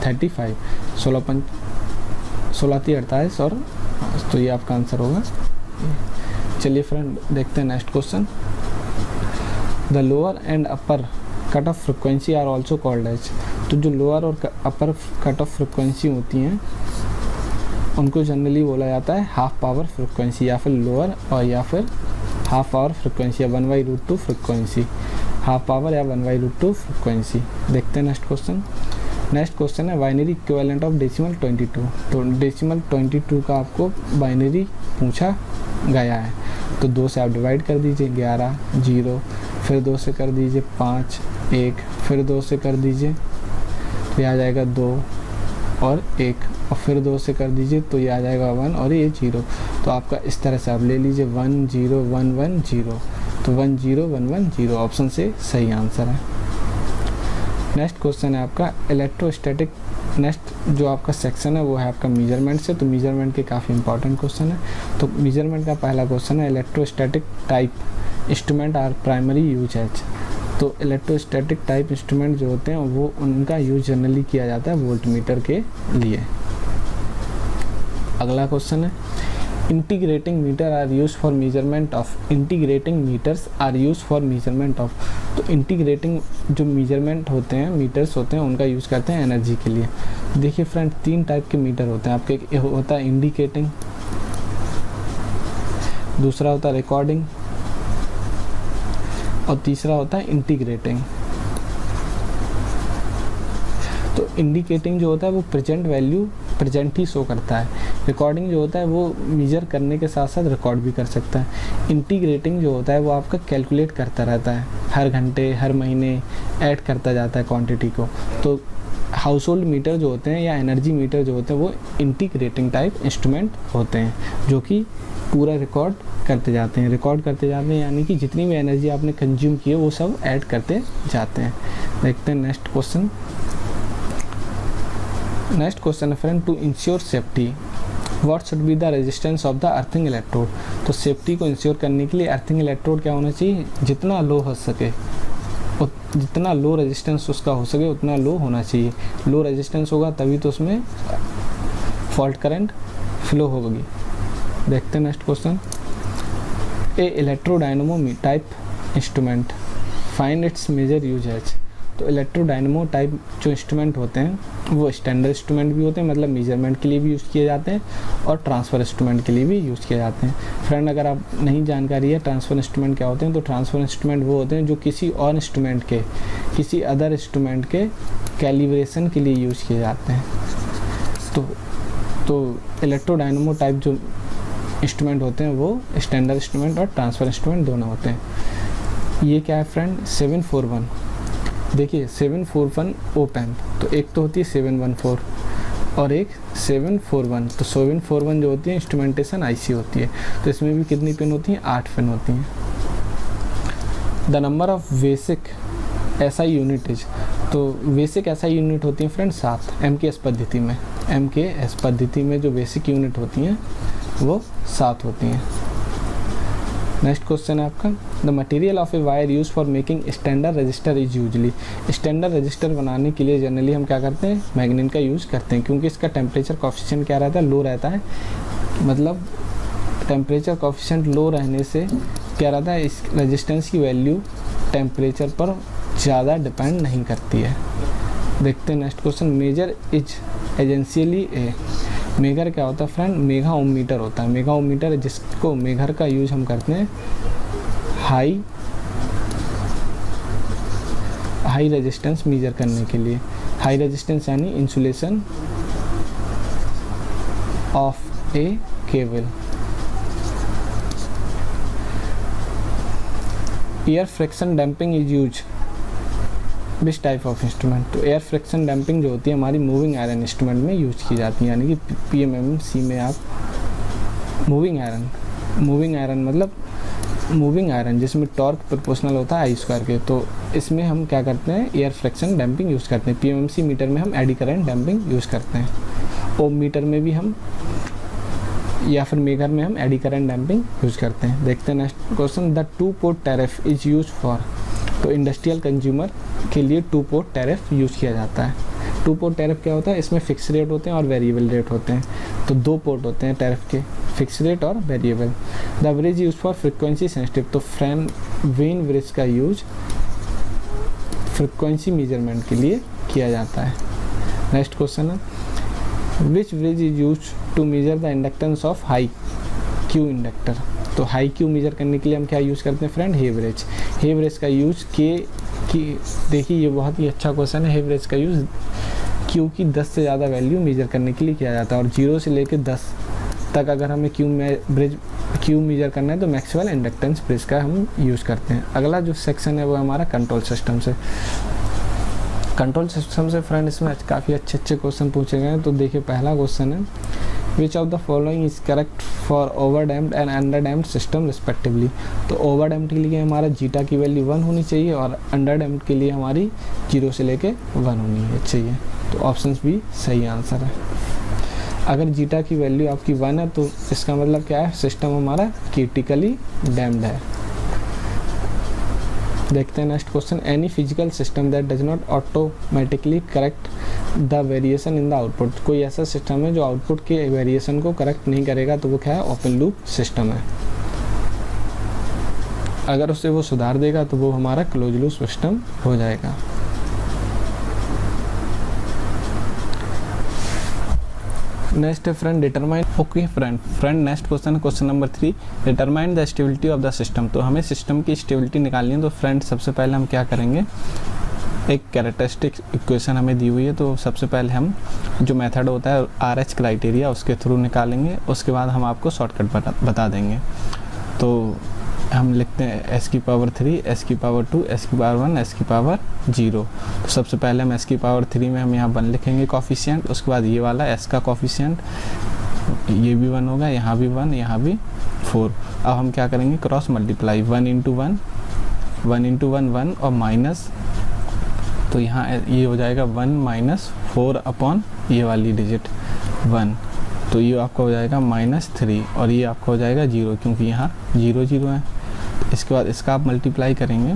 35, 16 3 48 और 5, तो ये आपका आंसर होगा। चलिए फ्रेंड देखते हैं next question. The lower and upper cut off frequency are also called as. तो जो लोअर और अपर कट ऑफ फ्रिक्वेंसी होती हैं उनको जनरली बोला जाता है हाफ पावर फ्रिक्वेंसी, या फिर लोअर और या फिर हाफ पावर फ्रिक्वेंसी या 1/√2 फ्रिक्वेंसी, हाफ पावर या 1/√2 फ्रिक्वेंसी। देखते हैं नेक्स्ट क्वेश्चन। नेक्स्ट क्वेश्चन है बाइनरी इक्विवेलेंट ऑफ डेसिमल 22। तो डेसिमल 22 का आपको बाइनरी पूछा गया है, तो 2 से आप डिवाइड कर दीजिए, 11 0, फिर 2 से कर दीजिए 5 1, फिर 2 से कर दीजिए तो ये आ जाएगा 2 और 1, और फिर 2 से कर दीजिए तो ये आ जाएगा 1 और ये 0। तो आपका इस तरह से आप ले लीजिए 1 0 1 1 0, तो 1 0 1 1 0 ऑप्शन से सही आंसर है। नेक्स्ट क्वेश्चन है आपका इलेक्ट्रोस्टैटिक। नेक्स्ट जो आपका सेक्शन है वो है आपका मेजरमेंट से, तो मेजरमेंट के काफ़ी इंपॉर्टेंट क्वेश्चन है। तो मेजरमेंट का पहला क्वेश्चन है electrostatic type instrument are primary use as. तो इलेक्ट्रोस्टैटिक टाइप इंस्ट्रूमेंट जो होते हैं वो उनका यूज जनरली किया जाता है वोल्टमीटर के लिए। अगला क्वेश्चन है integrating meter are use for measurement of. Integrating meters are use for measurement of. तो इंटीग्रेटिंग जो मेजरमेंट होते हैं, मीटर्स होते हैं, उनका यूज़ करते हैं एनर्जी के लिए। देखिए फ्रेंड 3 टाइप के मीटर होते हैं आपके, एक होता है इंडिकेटिंग, दूसरा होता है रिकॉर्डिंग और तीसरा होता है इंटीग्रेटिंग। तो इंडिकेटिंग जो होता है वो प्रेजेंट वैल्यू प्रेजेंट ही शो करता है। रिकॉर्डिंग जो होता है वो मेजर करने के साथ साथ रिकॉर्ड भी कर सकता है। इंटीग्रेटिंग जो होता है वो आपका कैलकुलेट करता रहता है, हर घंटे हर महीने ऐड करता जाता है क्वांटिटी को। तो हाउस होल्ड मीटर जो होते हैं या एनर्जी मीटर जो होते हैं वो इंटीग्रेटिंग टाइप इंस्ट्रूमेंट होते हैं, जो कि पूरा रिकॉर्ड करते जाते हैं यानी कि जितनी भी एनर्जी आपने कंज्यूम की है वो सब ऐड करते जाते हैं। देखते हैं नेक्स्ट क्वेश्चन। नेक्स्ट क्वेश्चन है friend, to ensure safety what should be the resistance of the earthing electrode. तो सेफ्टी को इंश्योर करने के लिए अर्थिंग इलेक्ट्रोड क्या होना चाहिए, जितना लो हो सके, जितना लो रेजिस्टेंस उसका हो सके उतना लो होना चाहिए। लो रेजिस्टेंस होगा तभी तो उसमें फॉल्ट करंट फ्लो होगी। देखते हैं next question. A electrodynamo type instrument find its major uses. तो इलेक्ट्रोडायनमो टाइप जो इंस्ट्रूमेंट होते हैं वो स्टैंडर्ड इंस्ट्रूमेंट भी होते हैं, मतलब मेजरमेंट के लिए भी यूज़ किए जाते हैं और ट्रांसफ़र इंस्ट्रूमेंट के लिए भी यूज़ किए जाते हैं। फ्रेंड अगर आप नहीं जानकारी है ट्रांसफ़र इंस्ट्रूमेंट क्या होते हैं, तो ट्रांसफ़र इंस्ट्रूमेंट वो होते हैं जो किसी और इंस्ट्रूमेंट के, किसी अदर इंस्ट्रूमेंट के कैलिब्रेशन के लिए यूज़ किए जाते हैं। तो इलेक्ट्रोडायनमो टाइप जो इंस्ट्रूमेंट होते हैं वो स्टैंडर्ड इंस्ट्रूमेंट और ट्रांसफ़र इंस्ट्रूमेंट दोनों होते हैं। ये क्या है फ्रेंड, 741। देखिए 741 ओप एम्प, तो एक तो होती है 714 और एक 741। तो 741 जो होती है इंस्ट्रूमेंटेशन आईसी होती है। तो इसमें भी कितनी पिन होती हैं, 8 पिन होती हैं। The number of basic SI unit is. तो बेसिक एसआई यूनिट होती हैं फ्रेंड 7 एमकेएस पद्धति में। एमकेएस पद्धति में जो बेसिक यूनिट होती हैं वो 7 होती हैं। नेक्स्ट क्वेश्चन है आपका, the material of a wire use for making standard register is usually. Standard register बनाने के लिए जनरली हम क्या करते हैं, मैग्नीन का यूज़ करते हैं, क्योंकि इसका टेम्परेचर कोफिशिएंट क्या रहता है, लो रहता है। मतलब टेम्परेचर कोफिशिएंट लो रहने से क्या रहता है, इस रेजिस्टेंस की वैल्यू टेम्परेचर पर ज़्यादा डिपेंड नहीं करती है। देखते हैं next question. Megger is essentially a. Megger क्या होता है फ्रेंड, मेगा ओम मीटर होता है। मेगा ओम मीटर जिसको मेगर का यूज हम करते हैं हाई रेजिस्टेंस मेजर करने के लिए। हाई रेजिस्टेंस यानी insulation of a cable. Air friction damping is use which type of instrument. तो एयर फ्रिक्शन डैम्पिंग जो होती है हमारी मूविंग आयरन इंस्ट्रूमेंट में यूज की जाती है, यानी कि पीएमएमसी में आप मूविंग आयरन मतलब मूविंग आयरन जिसमें टॉर्क प्रोपोर्शनल होता है आई स्क्वायर के। तो इसमें हम क्या करते हैं, एयर फ्रिक्शन डैम्पिंग यूज़ करते हैं। पीएमएमसी मीटर में हम एडी करंट डैम्पिंग यूज़ करते हैं। ओम मीटर में भी हम या फिर मेगर में हम एडी करंट डैम्पिंग यूज़ करते हैं। देखते हैं next question. The 2 port tariff is use for. तो इंडस्ट्रियल कंज्यूमर के लिए 2 पोर्ट टैरिफ यूज़ किया जाता है। 2 पोर्ट टैरिफ क्या होता है, इसमें फिक्स रेट होते हैं और वेरिएबल रेट होते हैं। तो 2 पोर्ट होते हैं टैरिफ के, फिक्स रेट और variable. The bridge use for frequency sensitive. तो वेन ब्रिज का यूज फ्रिक्वेंसी मेजरमेंट के लिए किया जाता है। नेक्स्ट क्वेश्चन है, which bridge is use to measure the inductance of high Q inductor. तो हाई क्यू मेजर करने के लिए हम क्या यूज़ करते हैं friend, Hay bridge. Hay bridge का यूज देखिए ये बहुत ही अच्छा क्वेश्चन है। हे ब्रिज का यूज़ क्यू की 10 से ज़्यादा वैल्यू मेजर करने के लिए किया जाता है, और 0 से लेकर 10 तक अगर हमें क्यू मेजर करना है तो मैक्सवेल इंडक्टेंस ब्रिज का हम यूज़ करते हैं। अगला जो सेक्शन है वो हमारा कंट्रोल सिस्टम से। कंट्रोल सिस्टम से फ्रेंड इसमें काफ़ी अच्छे क्वेश्चन पूछे गए हैं। तो देखिए पहला क्वेश्चन है, which of the following is correct for over damped and under damped system respectively. तो ओवर डैम्प्ड के लिए हमारा जीटा की वैल्यू 1 होनी चाहिए और अंडर डैम्प्ड के लिए हमारी 0 से लेके 1 होनी चाहिए। तो ऑप्शन भी सही आंसर है। अगर जीटा की वैल्यू आपकी 1 है तो इसका मतलब क्या है, सिस्टम हमारा क्रिटिकली डैम्प्ड है। देखते हैं next question. Any physical system that does not automatically correct the variation in the output. कोई ऐसा सिस्टम है जो आउटपुट के वेरिएशन को करेक्ट नहीं करेगा तो वो क्या है, ओपन लूप सिस्टम है। अगर उससे वो सुधार देगा तो वो हमारा क्लोज लूप सिस्टम हो जाएगा। नेक्स्ट है friend determine. Okay friend next question है question number 3, determine the stability of the system. तो हमें सिस्टम की स्टेबिलिटी निकालनी है। तो फ्रेंड सबसे पहले हम क्या करेंगे, एक कैरेक्टरिस्टिक इक्वेशन हमें दी हुई है, तो सबसे पहले हम जो मेथड होता है RH क्राइटेरिया उसके थ्रू निकालेंगे, उसके बाद हम आपको शॉर्टकट बता देंगे। तो हम लिखते हैं s की पावर 3, s की पावर 2, s की पावर 1, s की पावर 0। तो सबसे पहले हम s की पावर 3 में हम यहाँ 1 लिखेंगे कॉफिशिएंट, उसके बाद ये वाला s का कॉफिशिएंट, ये भी 1 होगा, यहाँ भी 1, यहाँ भी 4। अब हम क्या करेंगे, क्रॉस मल्टीप्लाई, 1 इंटू 1, 1 इंटू 1 1 और माइनस, तो यहाँ ये हो जाएगा 1 माइनस 4 अपॉन ये वाली डिजिट 1, तो ये आपका हो जाएगा -3 और ये आपका हो जाएगा 0, क्योंकि यहाँ 0 0 है। इसके बाद इसका आप मल्टीप्लाई करेंगे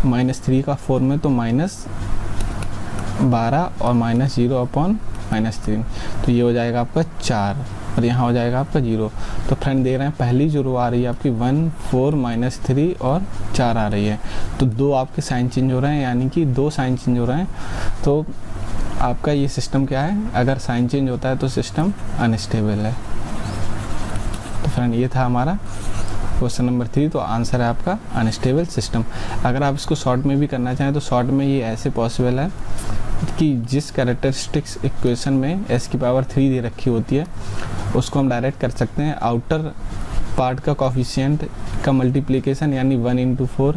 -3 का 4 में, तो -12 और -0 अपॉन -3, तो ये हो जाएगा आपका 4 और यहाँ हो जाएगा आपका 0। तो फ्रेंड देख रहे हैं पहली जो रो आ रही है आपकी 1 4 -3 और 4 आ रही है, तो 2 आपके साइन चेंज हो रहे हैं, यानी कि 2 साइन चेंज हो रहे हैं। तो आपका ये सिस्टम क्या है, अगर साइन चेंज होता है तो सिस्टम अनस्टेबल है। तो फ्रेंड ये था हमारा क्वेश्चन नंबर 3, तो आंसर है आपका अनस्टेबल सिस्टम। अगर आप इसको शॉर्ट में भी करना चाहें तो शॉर्ट में ये ऐसे पॉसिबल है कि जिस कैरेक्टरिस्टिक्स इक्वेशन में s की पावर 3 दे रखी होती है उसको हम डायरेक्ट कर सकते हैं आउटर पार्ट का कॉफिशिएंट का मल्टीप्लिकेशन यानी 1 इंटू 4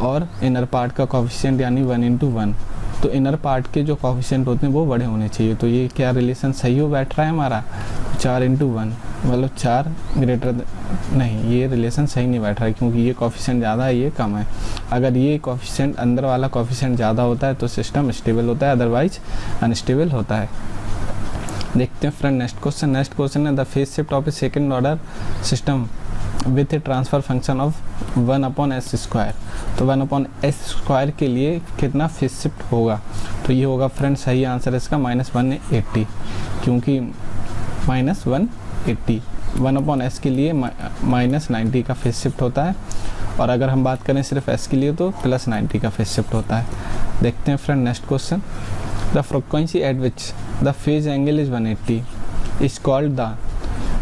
और इनर पार्ट का कॉफिशिएंट यानी 1 इंटू 1। तो इनर पार्ट के जो कॉफिशिएंट होते हैं वो बड़े होने चाहिए। तो ये क्या रिलेशन सही हो बैठ रहा है हमारा, 4 इंटू 1 मतलब 4 ग्रेटर नहीं, ये रिलेशन सही नहीं बैठ रहा है क्योंकि ये कॉफिशिएंट ज़्यादा है, ये कम है। अगर ये कॉफिशिएंट अंदर वाला कॉफिशिएंट ज़्यादा होता है तो सिस्टम स्टेबल होता है, अदरवाइज अनस्टेबल होता है। देखते हैं फ्रेंड नेक्स्ट क्वेश्चन है the phase shift of A second order system with A transfer function of 1/s²। तो 1/s² के लिए कितना फेज शिफ्ट होगा, तो ये होगा फ्रेंड सही आंसर इसका -180, क्योंकि -180 1/s के लिए -90 का फेज शिफ्ट होता है, और अगर हम बात करें सिर्फ s के लिए तो +90 का फेज शिफ्ट होता है। देखते हैं friend next question the frequency eight which the phase angle is 180 is called the.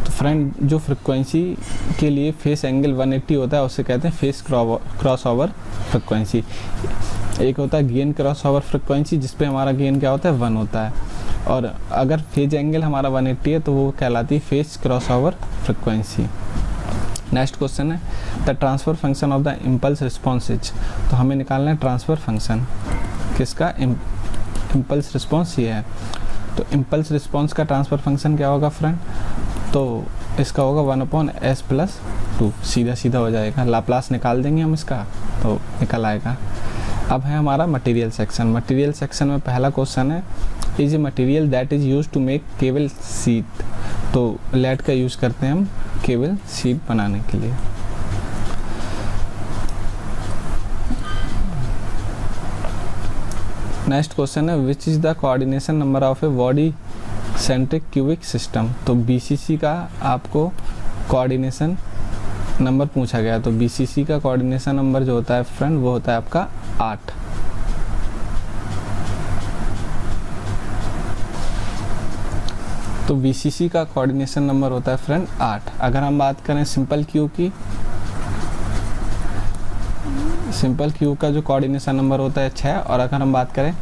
तो फ्रेंड जो फ्रीक्वेंसी के लिए फेस एंगल 180 होता है उसे कहते हैं फेस क्रॉस ओवर फ्रीक्वेंसी। एक होता है गेन क्रॉस ओवर फ्रीक्वेंसी जिसपे हमारा गेन क्या होता है 1 होता है, और अगर फेज एंगल हमारा 180 है तो वो कहलाती है phase crossover frequency. Next question है the transfer function of the impulse response is. तो हमें निकालना है ट्रांसफ़र फंक्शन किसका, इम्पल्स रिस्पॉन्स ये है। तो इम्पल्स रिस्पॉन्स का ट्रांसफ़र फंक्शन क्या होगा फ्रेंड, तो इसका होगा 1/s+2, सीधा सीधा हो जाएगा, लाप्लास निकाल देंगे हम इसका तो निकल आएगा। अब है हमारा मटेरियल सेक्शन। मटेरियल सेक्शन में पहला क्वेश्चन है is a material that is use to make cable sheet. तो लेड का यूज़ करते हैं हम केबल सीट बनाने के लिए। नेक्स्ट क्वेश्चन है which is the coordination number of a body centric cubic system. तो BCC का आपको कोऑर्डिनेशन नंबर पूछा गया, तो BCC का कोऑर्डिनेशन नंबर जो होता है फ्रेंड वो होता है आपका 8। तो BCC का कोऑर्डिनेशन नंबर होता है फ्रेंड 8। अगर हम बात करें सिंपल क्यू की, सिंपल क्यू का जो कोऑर्डिनेशन नंबर होता है 6, और अगर हम बात करें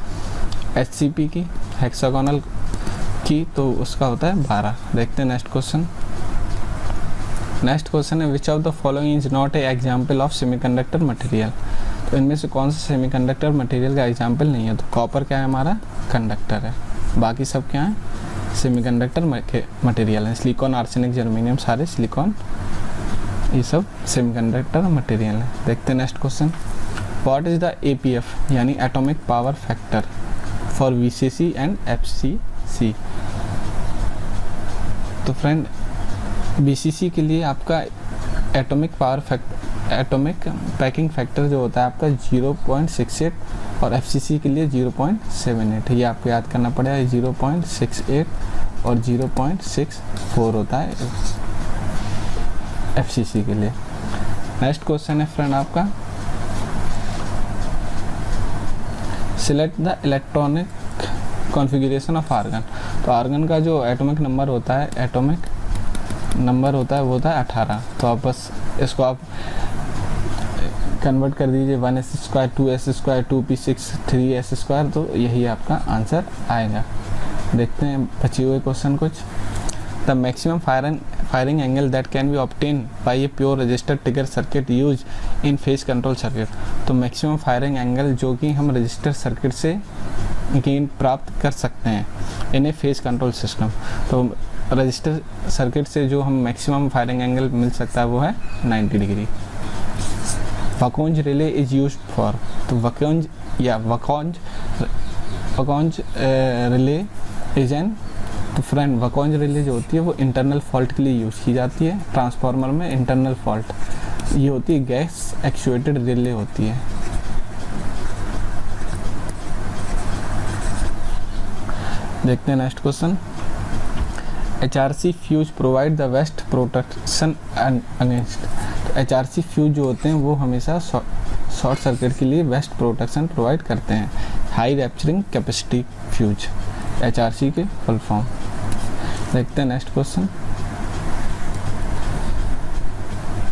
HCP की हेक्सागोनल की तो उसका होता है 12। देखते हैं नेक्स्ट क्वेश्चन। नेक्स्ट क्वेश्चन है which of the following is not a example of semiconductor material. तो इनमें से कौन सा सेमीकंडक्टर मटेरियल का एग्जाम्पल नहीं है। तो कॉपर क्या है हमारा, कंडक्टर है, बाकी सब क्या है सेमीकंडक्टर मटेरियल है। सिलिकॉन, आर्सेनिक, जर्मेनियम सारे सिलिकॉन, ये सब सेमीकंडक्टर मटेरियल है। देखते हैं next question what is the APF यानी atomic power factor for VCC and FCC। तो फ्रेंड BCC के लिए आपका एटॉमिक पैकिंग फैक्टर जो होता है आपका 0.68 और FCC के लिए 0.78। ये आपको याद करना पड़ेगा, 0.68 और 0.64 होता है FCC के लिए। नेक्स्ट क्वेश्चन है फ्रेंड आपका select the electronic configuration of argon. तो आर्गन का जो एटॉमिक नंबर होता है वो होता है 18। तो आप बस इसको आप कन्वर्ट कर दीजिए 1s² 2s² 2p6 3s², तो यही आपका आंसर आएगा। देखते हैं बचे हुए क्वेश्चन कुछ। The maximum firing angle that can be obtain bye a pure resistor trigger circuit use in phase control circuit. तो मैक्सिमम फायरिंग एंगल जो कि हम रजिस्टर सर्किट से गेन प्राप्त कर सकते हैं इन ए फेज कंट्रोल सिस्टम, तो रजिस्टर सर्किट से जो हम मैक्सिमम फायरिंग एंगल मिल सकता है वो है 90 डिग्री। वकोंज रिले इज यूज फॉर, तो वकोंज रिले इज एन, तो फ्रेंड वकोंज रिले जो होती है वो इंटरनल फॉल्ट के लिए यूज़ की जाती है। ट्रांसफार्मर में इंटरनल फॉल्ट ये होती है, गैस एक्चुएटेड रिले होती है। देखते हैं next question. HRC fuse provide the best protection against, तो HRC फ्यूज जो होते हैं वो हमेशा शॉर्ट सर्किट के लिए बेस्ट प्रोटेक्शन प्रोवाइड करते हैं। High rapturing capacity fuse HRC के फुल फॉर्म। देखते हैं नेक्स्ट क्वेश्चन।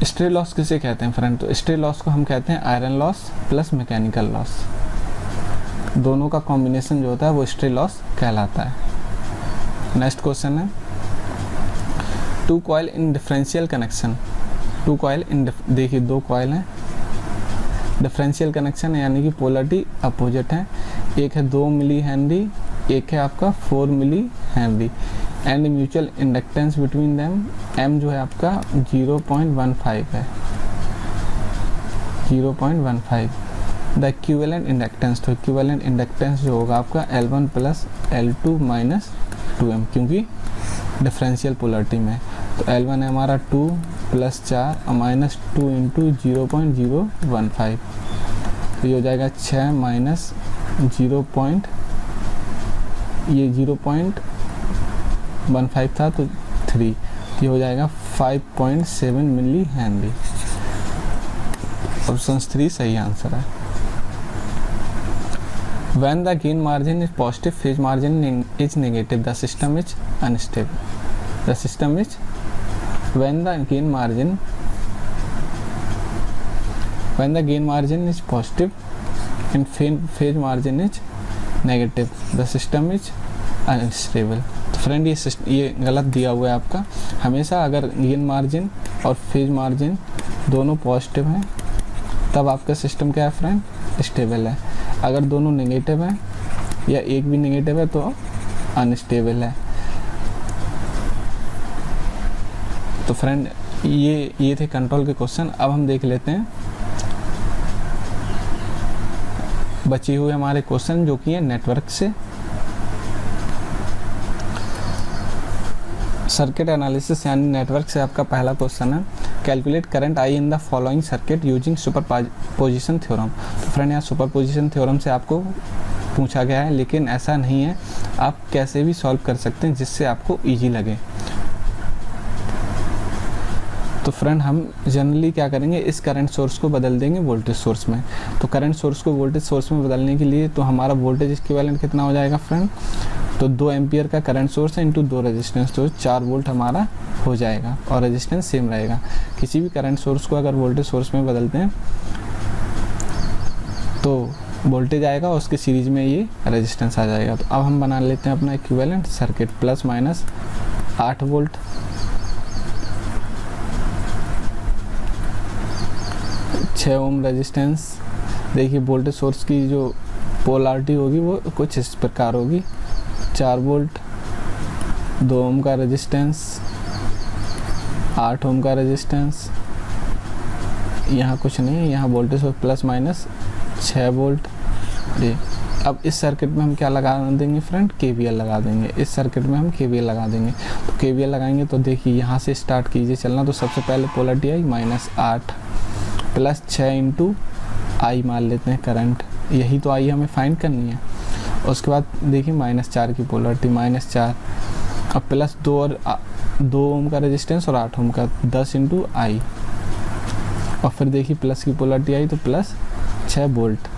स्ट्रे लॉस किसे कहते हैं फ्रेंड, तो स्ट्रे लॉस को हम कहते हैं iron loss plus mechanical loss, दोनों का कॉम्बिनेशन जो होता है वो स्ट्रे लॉस कहलाता है। नेक्स्ट क्वेश्चन है two coil in differential connection, two coil in, देखिए दो कॉइल हैं, डिफरेंशियल कनेक्शन है यानी कि पोलरिटी अपोजिट है, एक है 2 मिली हेनरी, एक है आपका 4 milli henry, and mutual inductance between them m जो है आपका 0.15 है, 0.15। द इक्विवेलेंट इंडक्टेंस, तो इक्विवेलेंट इंडक्टेंस जो होगा आपका L1 plus L2 minus 2m, क्योंकि डिफरेंशियल पोलरिटी में, तो L1 है हमारा 2 प्लस 4 और माइनस 2 इंटू 0.015, तो ये हो जाएगा 6 माइनस 0.15 था तो 3, ये हो जाएगा 5.7 मिली हेनरी। ऑप्शन 3 सही आंसर है। When the gain margin is positive, phase margin is negative, the system is unstable. The system is, when the gain margin is positive and phase margin is negative, the system is unstable. तो फ्रेंड ये गलत दिया हुआ है आपका। हमेशा अगर गेन मार्जिन और फेज मार्जिन दोनों पॉजिटिव हैं तब आपका सिस्टम क्या है फ्रेंड, स्टेबल है। अगर दोनों नेगेटिव हैं या एक भी नेगेटिव है तो अनस्टेबल है। तो फ्रेंड ये थे कंट्रोल के क्वेश्चन। अब हम देख लेते हैं बचे हुए हमारे क्वेश्चन जो कि है नेटवर्क से। सर्किट एनालिसिस यानी नेटवर्क से आपका पहला क्वेश्चन है, calculate current I in the following circuit using superposition theorem. तो फ्रेंड यहाँ सुपरपोजिशन थ्योरम से आपको पूछा गया है, लेकिन ऐसा नहीं है, आप कैसे भी सॉल्व कर सकते हैं जिससे आपको इजी लगे। तो फ्रेंड हम जनरली क्या करेंगे, इस करंट सोर्स को बदल देंगे वोल्टेज सोर्स में। तो करंट सोर्स को वोल्टेज सोर्स में बदलने के लिए तो हमारा वोल्टेज इक्विवेलेंट कितना हो जाएगा फ्रेंड, तो 2 एम्पियर का करंट सोर्स है इंटू 2 रेजिस्टेंस, तो 4 वोल्ट हमारा हो जाएगा और रेजिस्टेंस सेम रहेगा। किसी भी करंट सोर्स को अगर वोल्टेज सोर्स में बदलते हैं तो वोल्टेज आएगा और उसके सीरीज में ये रेजिस्टेंस आ जाएगा। तो अब हम बना लेते हैं अपना equivalent circuit. Plus minus 8 volt, 6 ohm resistance. देखिए वोल्टेज सोर्स की जो पोलरिटी होगी वो कुछ इस प्रकार होगी, 4 वोल्ट, 2 ओम का रेजिस्टेंस, 8 ओम का रेजिस्टेंस, यहाँ कुछ नहीं है, यहाँ voltage source plus minus 6 volt जी। अब इस सर्किट में हम क्या लगा देंगे फ्रेंड, KVL लगा देंगे। इस सर्किट में हम KVL लगा देंगे। तो KVL लगाएंगे तो देखिए यहाँ से स्टार्ट कीजिए चलना। तो सबसे पहले पोलरिटी आई -8 प्लस 6 इंटू आई मान लेते हैं करंट, यही तो आई हमें फाइंड करनी है। उसके बाद देखिए -4 की पोलरिटी, -4 अब प्लस 2 और 2 ओम का रेजिस्टेंस और 8 ओम का, 10 इंटू आई, और फिर देखिए प्लस की पोलरिटी आई तो प्लस 6 वोल्ट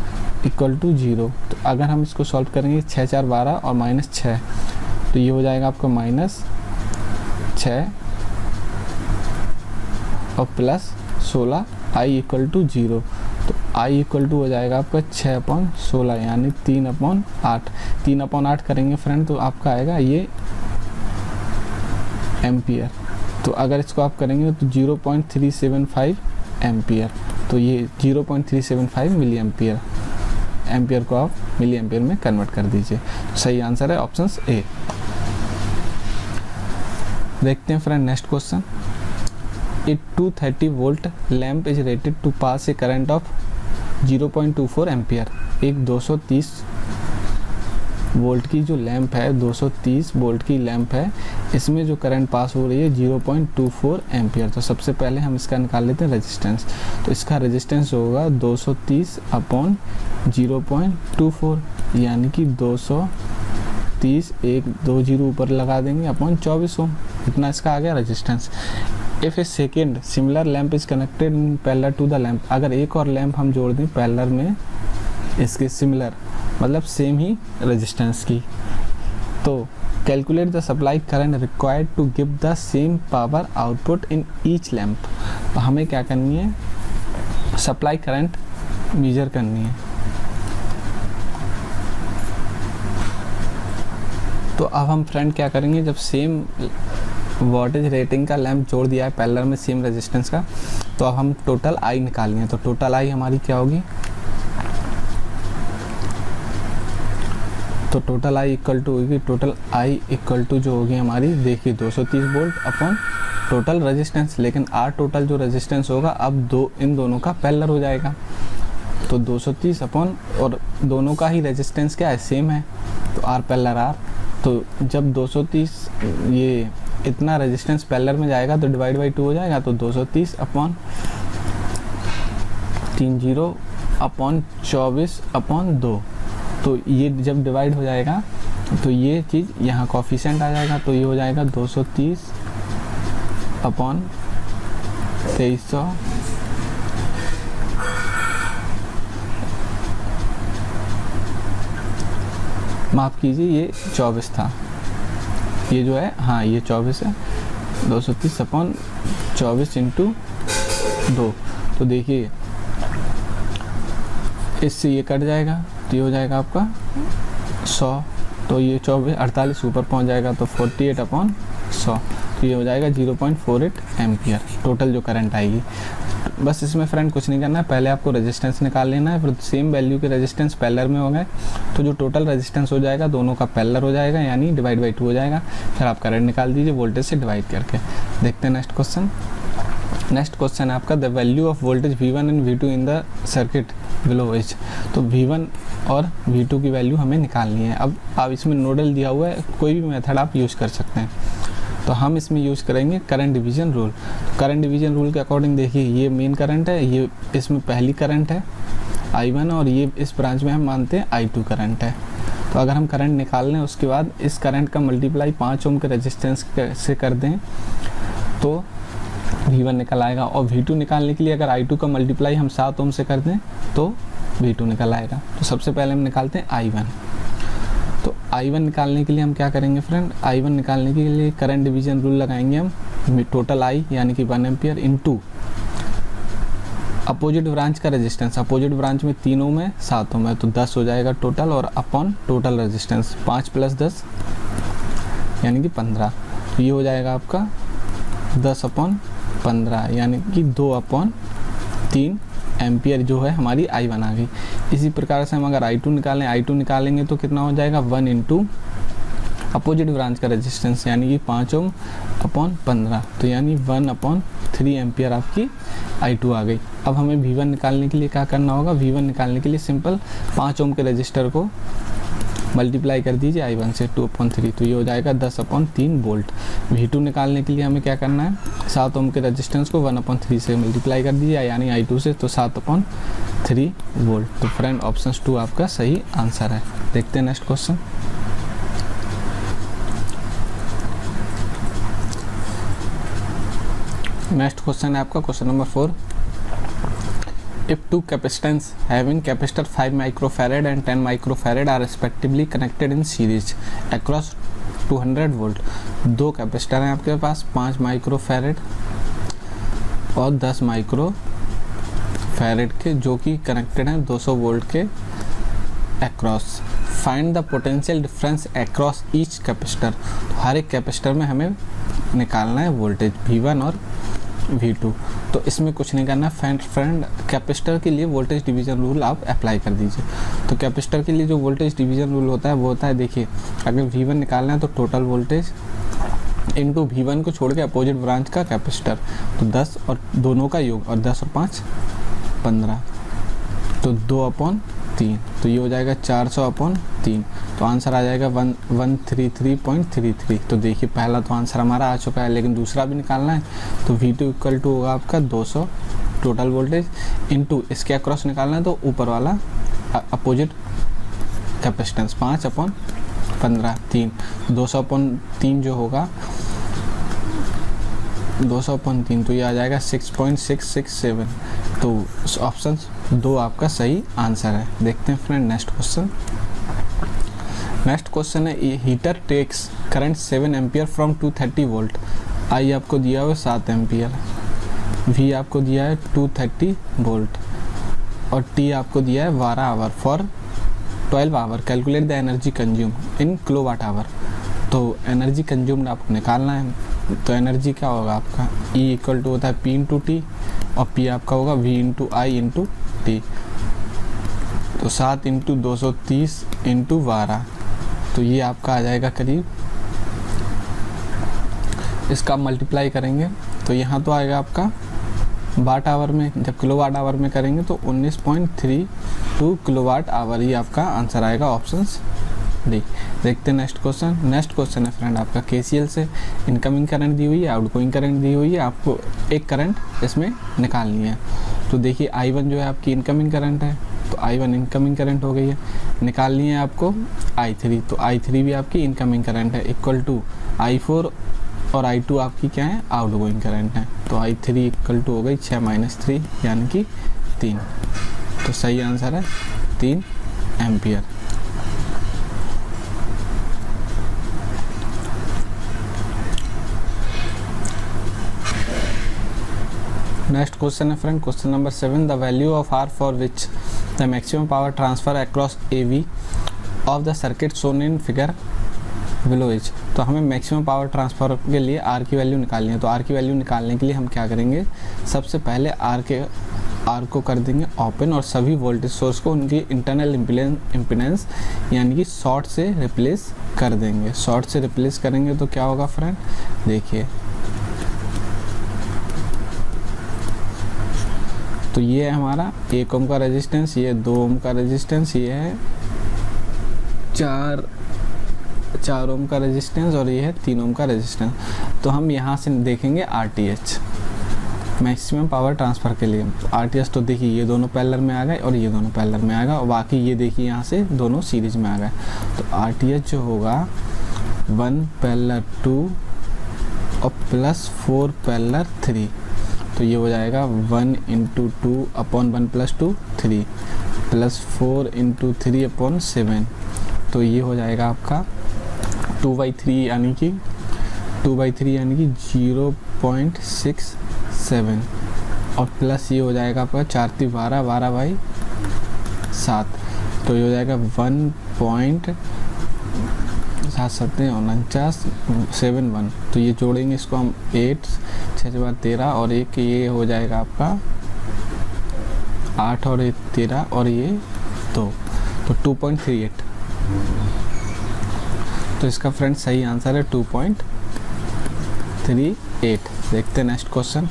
इक्वल टू 0। तो अगर हम इसको सॉल्व करेंगे 6 4 12 और -6, तो ये हो जाएगा आपका -6 और plus 16 I equal to 0। I equal to हो जाएगा आपका 6/16 यानी 3/8। 3/8 करेंगे फ्रेंड तो आपका आएगा ये एम्पियर। तो अगर इसको आप करेंगे तो 0.375 एम्पियर, तो ये 0.375 मिली एम्पियर। एम्पियर को आप मिली एम्पियर में कन्वर्ट कर दीजिए। तो सही आंसर है ऑप्शन ए। देखते हैं friend next question. A 230 volt lamp is rated to pass a current of 0.24 ampere. एक 230 वोल्ट की जो लैंप है, 230 वोल्ट की लैंप है, इसमें जो करंट पास हो रही है 0.24 एम्पियर। तो सबसे पहले हम इसका निकाल लेते हैं रेजिस्टेंस। तो इसका रेजिस्टेंस होगा 230/0.24 यानी कि 230, एक 2 जीरो ऊपर लगा देंगे अपॉन 24 ओम, इतना इसका आ गया resistance. If a second similar lamp is connected in parallel to the lamp, अगर एक और लैंप हम जोड़ दें पैरेलल में इसके सिमिलर मतलब सेम ही रेजिस्टेंस की, तो calculate the supply current required to give the same power output in each lamp. तो हमें क्या करनी है, सप्लाई करंट मेजर करनी है। तो अब हम फ्रेंड क्या करेंगे, जब सेम वोल्टेज रेटिंग का लैंप जोड़ दिया है पैरेलल में सेम रेजिस्टेंस का, तो अब हम टोटल आई निकालनी है। तो टोटल आई हमारी क्या होगी, तो टोटल आई इक्वल टू होगी, टोटल आई इक्वल टू जो होगी हमारी, देखिए 230 वोल्ट अपॉन टोटल रेजिस्टेंस, लेकिन आर टोटल जो रेजिस्टेंस होगा अब इन दोनों का पैरेलल हो जाएगा। तो 230 अपॉन, और दोनों का ही रेजिस्टेंस क्या है, सेम है, तो आर पैरेलल आर। तो जब 230 ये इतना रेजिस्टेंस पैरेलल में जाएगा तो डिवाइड बाई 2 हो जाएगा। तो 230 अपॉन 30/24/2, तो ये जब डिवाइड हो जाएगा तो ये चीज़ यहाँ कोफिशिएंट आ जाएगा। तो ये हो जाएगा 230/2300 माफ़ कीजिए, ये 24 था, ये जो है, हाँ ये 24 है। 230/24 इंटू 2, तो देखिए इससे ये कट जाएगा, तो ये हो जाएगा आपका 100। तो ये 48 ऊपर पहुंच जाएगा, तो 48/100, तो ये हो जाएगा 0.48 एम्पियर टोटल जो करंट आएगी। बस इसमें फ्रेंड कुछ नहीं करना है, पहले आपको रेजिस्टेंस निकाल लेना है, फिर सेम वैल्यू के रेजिस्टेंस पैरेलल में हो गए तो जो टोटल रेजिस्टेंस हो जाएगा दोनों का पैरेलल हो जाएगा, यानी डिवाइड बाई 2 हो जाएगा। फिर आप करंट निकाल दीजिए वोल्टेज से डिवाइड करके। देखते हैं नेक्स्ट क्वेश्चन। नेक्स्ट क्वेश्चन है आपका, the value of voltage V1 and V2 in the circuit below etch. तो V1 और V2 की वैल्यू हमें निकालनी है। अब आप इसमें नोडल दिया हुआ है, कोई भी मेथड आप यूज़ कर सकते हैं। तो हम इसमें यूज़ करेंगे current division rule. Current division rule के अकॉर्डिंग देखिए, ये मेन करंट है, ये इसमें पहली करंट है I1, और ये इस ब्रांच में हम मानते हैं I2 करंट है। तो अगर हम करंट निकाल लें उसके बाद इस करंट का मल्टीप्लाई 5 ओम के रेजिस्टेंस से कर दें तो V1 निकल आएगा, और V2 निकालने के लिए अगर I2 का मल्टीप्लाई हम 7 ओम से कर दें तो V2 निकल आएगा। तो सबसे पहले हम निकालते हैं I1। तो I1 निकालने के लिए हम क्या करेंगे फ्रेंड, I1 निकालने के लिए करंट डिवीजन रूल लगाएंगे हम, टोटल I यानी कि 1 एम्पियर इंटू अपोजिट ब्रांच का रेजिस्टेंस। अपोजिट ब्रांच में 3 ओम है, 7 ओम है, तो 10 हो जाएगा टोटल, और अपॉन टोटल रेजिस्टेंस 5 + 10 यानी कि 15। तो ये हो जाएगा आपका 10/15 यानी कि 2/3 एम्पियर जो है हमारी I1 आ गई। इसी प्रकार से हम अगर I2 निकालें, I2 निकालेंगे तो कितना हो जाएगा, 1 इंटू अपोजिट ब्रांच का रेजिस्टेंस यानी कि 5 ओम अपॉन 15, तो यानी 1/3 एम्पियर आपकी I2 आ गई। अब हमें V1 निकालने के लिए क्या करना होगा, V1 निकालने के लिए सिंपल 5 ओम के रजिस्टर को मल्टीप्लाई कर दीजिए I1 से 2/3, तो ये हो जाएगा 10/3 वोल्ट। V2 निकालने के लिए हमें क्या करना है, 7 ओम के रेजिस्टेंस को 1/3 से मल्टीप्लाई कर दीजिए यानी I2 से, तो 7/3 वोल्ट। तो फ्रेंड ऑप्शन 2 आपका सही आंसर है। देखते हैं नेक्स्ट क्वेश्चन। नेक्स्ट क्वेश्चन है आपका question number 4। If two capacitance having capacitor 5 microfarad and 10 microfarad are respectively connected in series across 200 volt, दो कैपेसिटर हैं आपके पास, 5 माइक्रोफैरेड और 10 माइक्रोफैरेड फैरेड के, जो कि कनेक्टेड हैं 200 वोल्ट के across. Find the potential difference across each capacitor. हर एक कैपेसिटर में हमें निकालना है वोल्टेज V1 और V2। तो इसमें कुछ नहीं करना फ्रेंड, कैपेसिटर के लिए वोल्टेज डिवीज़न रूल आप अप्लाई कर दीजिए। तो कैपेसिटर के लिए जो वोल्टेज डिवीज़न रूल होता है वो होता है, देखिए अगर V1 निकालना है तो टोटल वोल्टेज इनटू V1 को छोड़ के अपोजिट ब्रांच का कैपेसिटर, तो 10 और दोनों का योग, और 10 और 5 15, तो 2/3, तो ये हो जाएगा 400/3। तो आंसर आ जाएगा 133.33। तो देखिए पहला तो आंसर हमारा आ चुका है, लेकिन दूसरा भी निकालना है। तो V2 इक्वल टू होगा आपका 200 टोटल वोल्टेज इनटू इसके अक्रॉस निकालना है तो ऊपर वाला अपोजिट कैपेसिटेंस 5/15, 3, 200/3 जो होगा 200/3, तो ये आ जाएगा 6.667। तो ऑप्शन 2 आपका सही आंसर है। देखते हैं friend next question. Next question है, heater takes current 7 ampere from 230 volt. I आपको दिया हुआ 7 एम्पियर, वी आपको दिया है 230 वोल्ट और टी आपको दिया है 12 hour for 12 hour. Calculate the energy consume in kilowatt hour. तो एनर्जी कंज्यूम्ड आपको निकालना है। तो एनर्जी क्या होगा आपका, E इक्वल टू होता है P इंटू टी और P आपका होगा V इंटू आई इंटू टी। तो 7 इंटू 230 इंटू 12, तो ये आपका आ जाएगा करीब, इसका मल्टीप्लाई करेंगे तो यहाँ तो आएगा आपका वाट आवर में, जब किलोवाट आवर में करेंगे तो 19.32 किलोवाट आवर, ये आपका आंसर आएगा ऑप्शन डी। देखते हैं नेक्स्ट क्वेश्चन। नेक्स्ट क्वेश्चन है फ्रेंड आपका KCL से। इनकमिंग करंट दी हुई है, आउटगोइंग करंट दी हुई है, आपको एक करंट इसमें निकालनी है। तो देखिए I1 जो है आपकी इनकमिंग करंट है, तो I1 इनकमिंग करंट हो गई है। निकालनी है आपको I3, तो I3 भी आपकी इनकमिंग करंट है, इक्वल टू I4 और I2 आपकी क्या है, आउटगोइंग करंट है। तो I3 इक्वल टू हो गई 6 - 3 यानी कि 3। तो सही आंसर है 3 एम्पियर। नेक्स्ट क्वेश्चन है friend, question number 7। The value of R for which the maximum power transfer across AV of the circuit shown in figure below is. तो हमें मैक्सिमम पावर ट्रांसफर के लिए R की वैल्यू निकालनी है। तो R की वैल्यू निकालने के लिए हम क्या करेंगे, सबसे पहले R को कर देंगे ओपन और सभी वोल्टेज सोर्स को उनकी इंटरनल इम्पीडेंस यानी कि शॉर्ट से रिप्लेस कर देंगे। शॉर्ट से रिप्लेस करेंगे तो क्या होगा फ्रेंड, देखिए तो ये है हमारा 1 ओम का रेजिस्टेंस, ये 2 ओम का रेजिस्टेंस, ये है 4 ओम का रेजिस्टेंस और ये है 3 ओम का रेजिस्टेंस। तो हम यहाँ से देखेंगे RTH मैक्सिमम पावर ट्रांसफ़र के लिए। RTH तो देखिए ये दोनों पैरेलल में आ गए और ये दोनों पैरेलल में आ गए और बाकी ये देखिए यहाँ से दोनों सीरीज में आ गए। तो RTH जो होगा 1 पैरेलल 2 और +4 पैरेलल 3, तो ये हो जाएगा 1 × 2/1 + 2 3 +4 × 3/7, तो ये हो जाएगा आपका 2/3 यानी कि 0.67 और प्लस ये हो जाएगा आपका 4 × 12 12/7, तो ये हो जाएगा 1.74971। तो ये जोड़ेंगे इसको हम 8 6 × 13 और एक ये हो जाएगा आपका 8 और 1 13 और ये 2, तो 2.38। तो इसका फ्रेंड सही आंसर है 2.38। देखते हैं नेक्स्ट क्वेश्चन।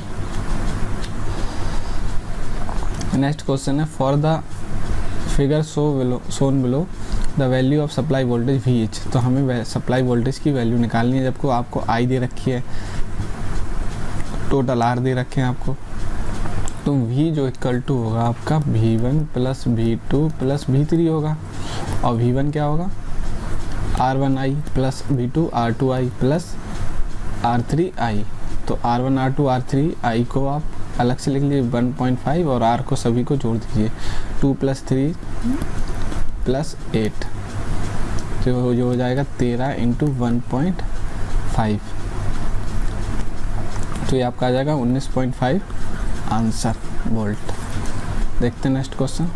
नेक्स्ट क्वेश्चन है, for the figure shown below the value of supply voltage VH। तो हमें सप्लाई वोल्टेज की वैल्यू निकालनी है, जबकि आपको I दे रखी है, टोटल R दे रखे हैं आपको। तो V जो इक्वल टू होगा आपका V1 + V2 + V3 होगा और V1 क्या होगा R1I + V2 R2I + R3I। तो R1 R2 R3I को आप अलग से लिख लीजिए 1.5 और R को सभी को जोड़ दीजिए 2 + 3 + 8, तो जो हो जाएगा 13 × 1.5, तो ये आपका आ जाएगा 19.5 आंसर वोल्ट। देखते हैं नेक्स्ट क्वेश्चन।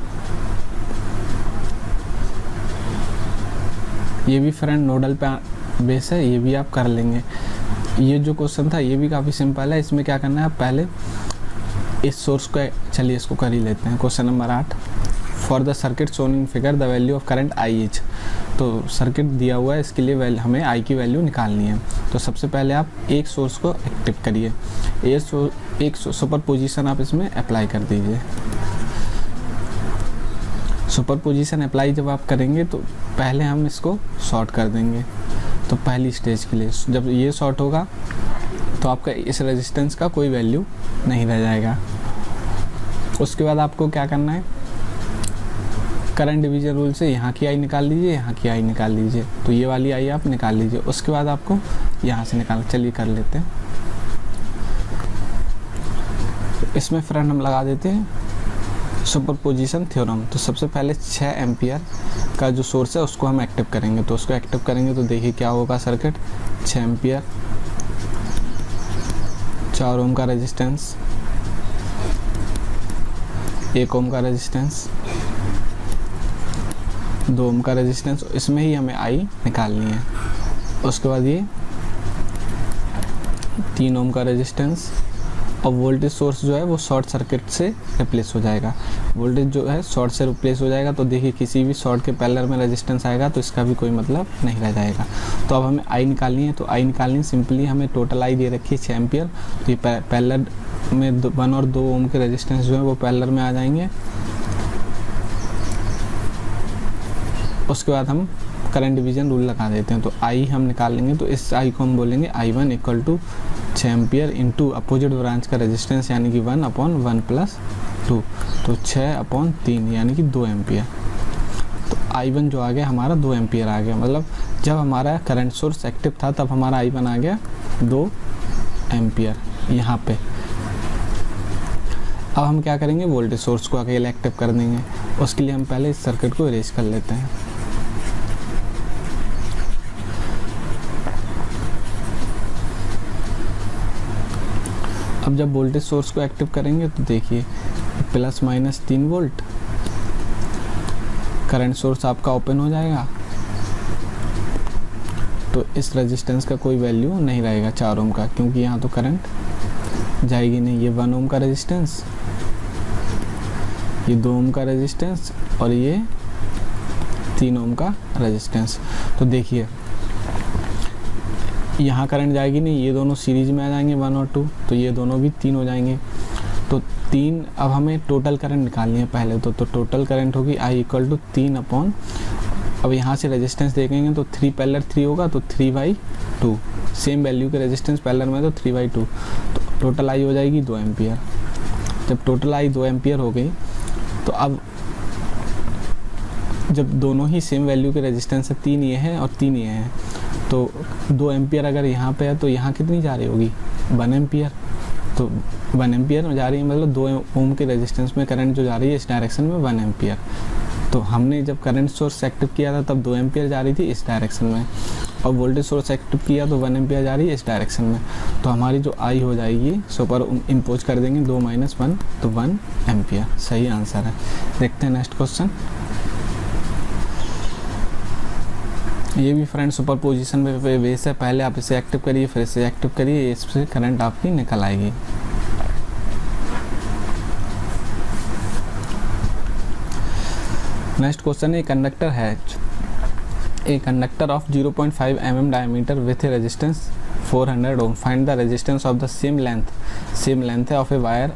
ये भी फ्रेंड नोडल पे बेस है, ये भी आप कर लेंगे। ये जो क्वेश्चन था ये भी काफ़ी सिंपल है। इसमें क्या करना है, आप पहले इस सोर्स को, चलिए इसको कर ही लेते हैं। Question number 8, for the circuit shown in figure the value of current I is. तो सर्किट दिया हुआ है, इसके लिए हमें आई की वैल्यू निकालनी है। तो सबसे पहले आप एक सोर्स को एक्टिव करिए, एक सुपर पोजिशन आप इसमें अप्लाई कर दीजिए। सुपर पोजिशन अप्लाई जब आप करेंगे तो पहले हम इसको शॉर्ट कर देंगे। तो पहली स्टेज के लिए जब ये शॉर्ट होगा तो आपका इस रेजिस्टेंस का कोई वैल्यू नहीं रह जाएगा। उसके बाद आपको क्या करना है, करंट डिवीजन रूल से यहाँ की आई निकाल लीजिए, यहाँ की आई निकाल लीजिए। तो ये वाली आई आप निकाल लीजिए। उसके बाद आपको यहाँ से निकाल, चलिए कर लेते हैं। इसमें फ्रेंड हम लगा देते हैं सुपरपोजिशन थ्योरम। तो सबसे पहले 6 एम्पियर का जो सोर्स है उसको हम एक्टिव करेंगे। तो उसको एक्टिव करेंगे तो देखिए क्या होगा सर्किट, 6 एम्पियर, 4 ओम का रेजिस्टेंस, 1 ओम का रेजिस्टेंस, 2 ओम का रेजिस्टेंस। इसमें ही हमें आई निकालनी है। उसके बाद ये 3 ओम का रेजिस्टेंस, और वोल्टेज सोर्स जो है वो शॉर्ट सर्किट से रिप्लेस हो जाएगा। वोल्टेज जो है शॉर्ट से रिप्लेस हो जाएगा। तो देखिए किसी भी शॉर्ट के पैरेलल में रेजिस्टेंस आएगा तो इसका भी कोई मतलब नहीं रह जाएगा। तो अब हमें आई निकालनी है। तो आई निकालनी सिंपली हमें टोटल आई दे रखी है 6 एम्पियर। तो ये पैरेलल में 1 और 2 ओम के रेजिस्टेंस जो है वो पैरेलल में आ जाएंगे। उसके बाद हम करंट डिवीजन रूल लगा देते हैं। तो आई हम निकाल लेंगे। तो इस आई को हम बोलेंगे I1 equal to 6 ampere into opposite branch का रेजिस्टेंस यानी कि 1/1 + 2। तो 6/3 यानी कि 2 एम्पियर। तो I1 जो आ गया हमारा 2 एम्पियर आ गया। मतलब जब हमारा करंट सोर्स एक्टिव था तब हमारा I1 आ गया 2 एम्पियर यहाँ पे। अब हम क्या करेंगे, वोल्टेज सोर्स को अकेले एक्टिव कर देंगे। उसके लिए हम पहले इस सर्किट को इरेज कर लेते हैं। अब जब वोल्टेज सोर्स को एक्टिव करेंगे तो देखिए ±3 वोल्ट, करंट सोर्स आपका ओपन हो जाएगा। तो इस रेजिस्टेंस का कोई वैल्यू नहीं रहेगा 4 ओम का, क्योंकि यहाँ तो करंट जाएगी नहीं। ये 1 ओम का रेजिस्टेंस, ये 2 ओम का रेजिस्टेंस और ये 3 ओम का रेजिस्टेंस। तो देखिए यहाँ करंट जाएगी नहीं, ये दोनों सीरीज में आ जाएंगे 1 और 2। तो ये दोनों भी 3 हो जाएंगे। तो 3, अब हमें टोटल करंट निकालनी है पहले। तो टोटल करंट होगी I इक्वल टू 3/, अब यहाँ से रेजिस्टेंस देखेंगे तो 3 पैरेलल 3 होगा तो 3/2। सेम वैल्यू के रेजिस्टेंस पैरेलल में तो 3/2। तो टोटल आई हो जाएगी 2 एम्पियर। जब टोटल आई 2 एम्पियर हो गई तो अब जब दोनों ही सेम वैल्यू के रेजिस्टेंस है, 3 ये हैं और 3 ये हैं, तो 2 एम्पियर अगर यहाँ पे है तो यहाँ कितनी जा रही होगी, 1 एम्पियर। तो 1 एम्पियर में जा रही है, मतलब 2 ओम के रेजिस्टेंस में करंट जो जा रही है इस डायरेक्शन में 1 एम्पियर। तो हमने जब करंट सोर्स एक्टिव किया था तब 2 एम्पियर जा रही थी इस डायरेक्शन में, और वोल्टेज सोर्स एक्टिव किया तो 1 एम्पियर जा रही है इस डायरेक्शन में। तो हमारी जो आई हो जाएगी सुपर इम्पोज कर देंगे 2 - 1 तो 1 एम्पियर। सही आंसर है। देखते हैं नेक्स्ट क्वेश्चन। ये भी फ्रेंड सुपर पोजिशन में बेस है। पहले आप इसे एक्टिव करिए, फिर इसे एक्टिव करिए, इससे करंट आपकी निकल आएगी। नेक्स्ट क्वेश्चन, एक कंडक्टर है, a conductor of 0.5 mm diameter with a resistance 400 ohm. Find the resistance of the same length है of a wire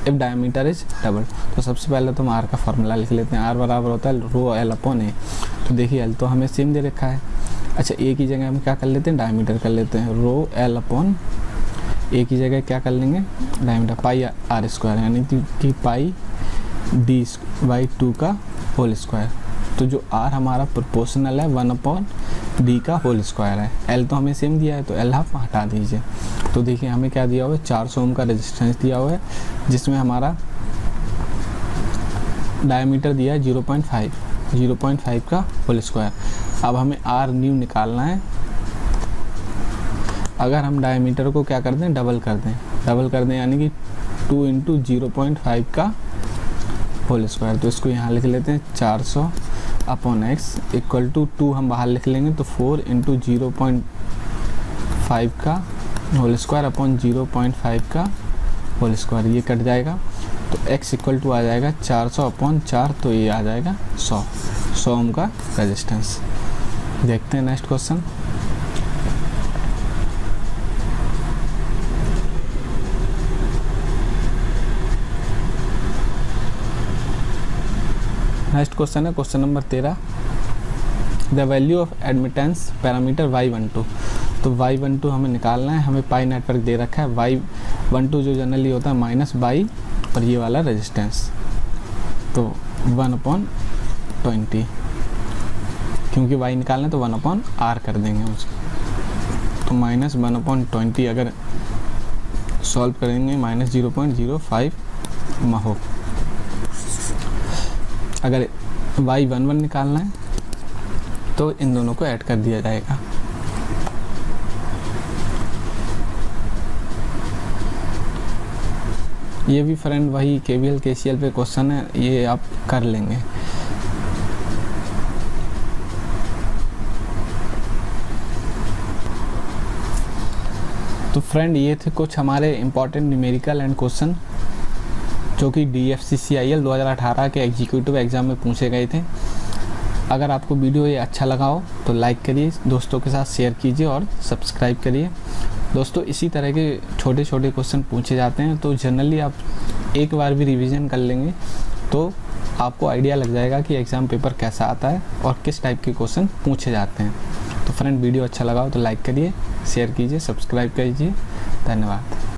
if diameter is double. तो सबसे पहले तो हम आर का फॉर्मूला लिख लेते हैं। आर बराबर होता है ρl/a। तो देखिए एल तो हमें सेम दे रखा है। अच्छा, ए की जगह हम क्या कर लेते हैं, डायमीटर कर लेते हैं। ρl/a की जगह क्या कर लेंगे, डायमीटर πr², यानी कि πd/2 का होल स्क्वायर। तो जो r हमारा प्रोपोर्शनल है 1/d का होल स्क्वायर है। l तो हमें सेम दिया है तो l आप हटा दीजिए। तो देखिए हमें क्या दिया हुआ है, 400 ओम का रेजिस्टेंस दिया हुआ है, जिसमें हमारा डायमीटर दिया है 0.5 का होल स्क्वायर। अब हमें r न्यू निकालना है। अगर हम डायमीटर को क्या कर दें, डबल कर दें यानी कि 2 × 0.5 का होल स्क्वायर। तो इसको यहाँ लिख लेते हैं 400 अपॉन एक्स इक्वल टू 2 हम बाहर लिख लेंगे तो 4 इंटू 0.5 का होल स्क्वायर अपॉन 0.5 का होल स्क्वायर, ये कट जाएगा। तो x इक्वल टू आ जाएगा 400 अपॉन 4, तो ये आ जाएगा 100 ओम का रेजिस्टेंस। देखते हैं नेक्स्ट क्वेश्चन। नेक्स्ट क्वेश्चन है question number 13, the value of admittance parameter y12। तो y12 हमें निकालना है, हमें पाई नेटवर्क दे रखा है, y12 जो जनरली होता है माइनस बाई और ये वाला रेजिस्टेंस, तो 1/20, क्योंकि y निकालना है तो 1/r कर देंगे उसको। तो माइनस 1/20 अगर सॉल्व करेंगे माइनस 0.05 महो। अगर y11 निकालना है तो इन दोनों को ऐड कर दिया जाएगा। ये भी फ्रेंड वही KVL KCL पे क्वेश्चन है, ये आप कर लेंगे। तो फ्रेंड ये थे कुछ हमारे इम्पॉर्टेंट न्यूमेरिकल एंड क्वेश्चन जो कि DFCCIL 2018 के एग्जीक्यूटिव एग्ज़ाम में पूछे गए थे। अगर आपको वीडियो ये अच्छा लगा हो तो लाइक करिए, दोस्तों के साथ शेयर कीजिए और सब्सक्राइब करिए। दोस्तों इसी तरह के छोटे छोटे क्वेश्चन पूछे जाते हैं, तो जनरली आप एक बार भी रिवीजन कर लेंगे तो आपको आइडिया लग जाएगा कि एग्ज़ाम पेपर कैसा आता है और किस टाइप के क्वेश्चन पूछे जाते हैं। तो फ्रेंड वीडियो अच्छा लगा हो तो लाइक करिए, शेयर कीजिए, सब्सक्राइब कीजिए। धन्यवाद।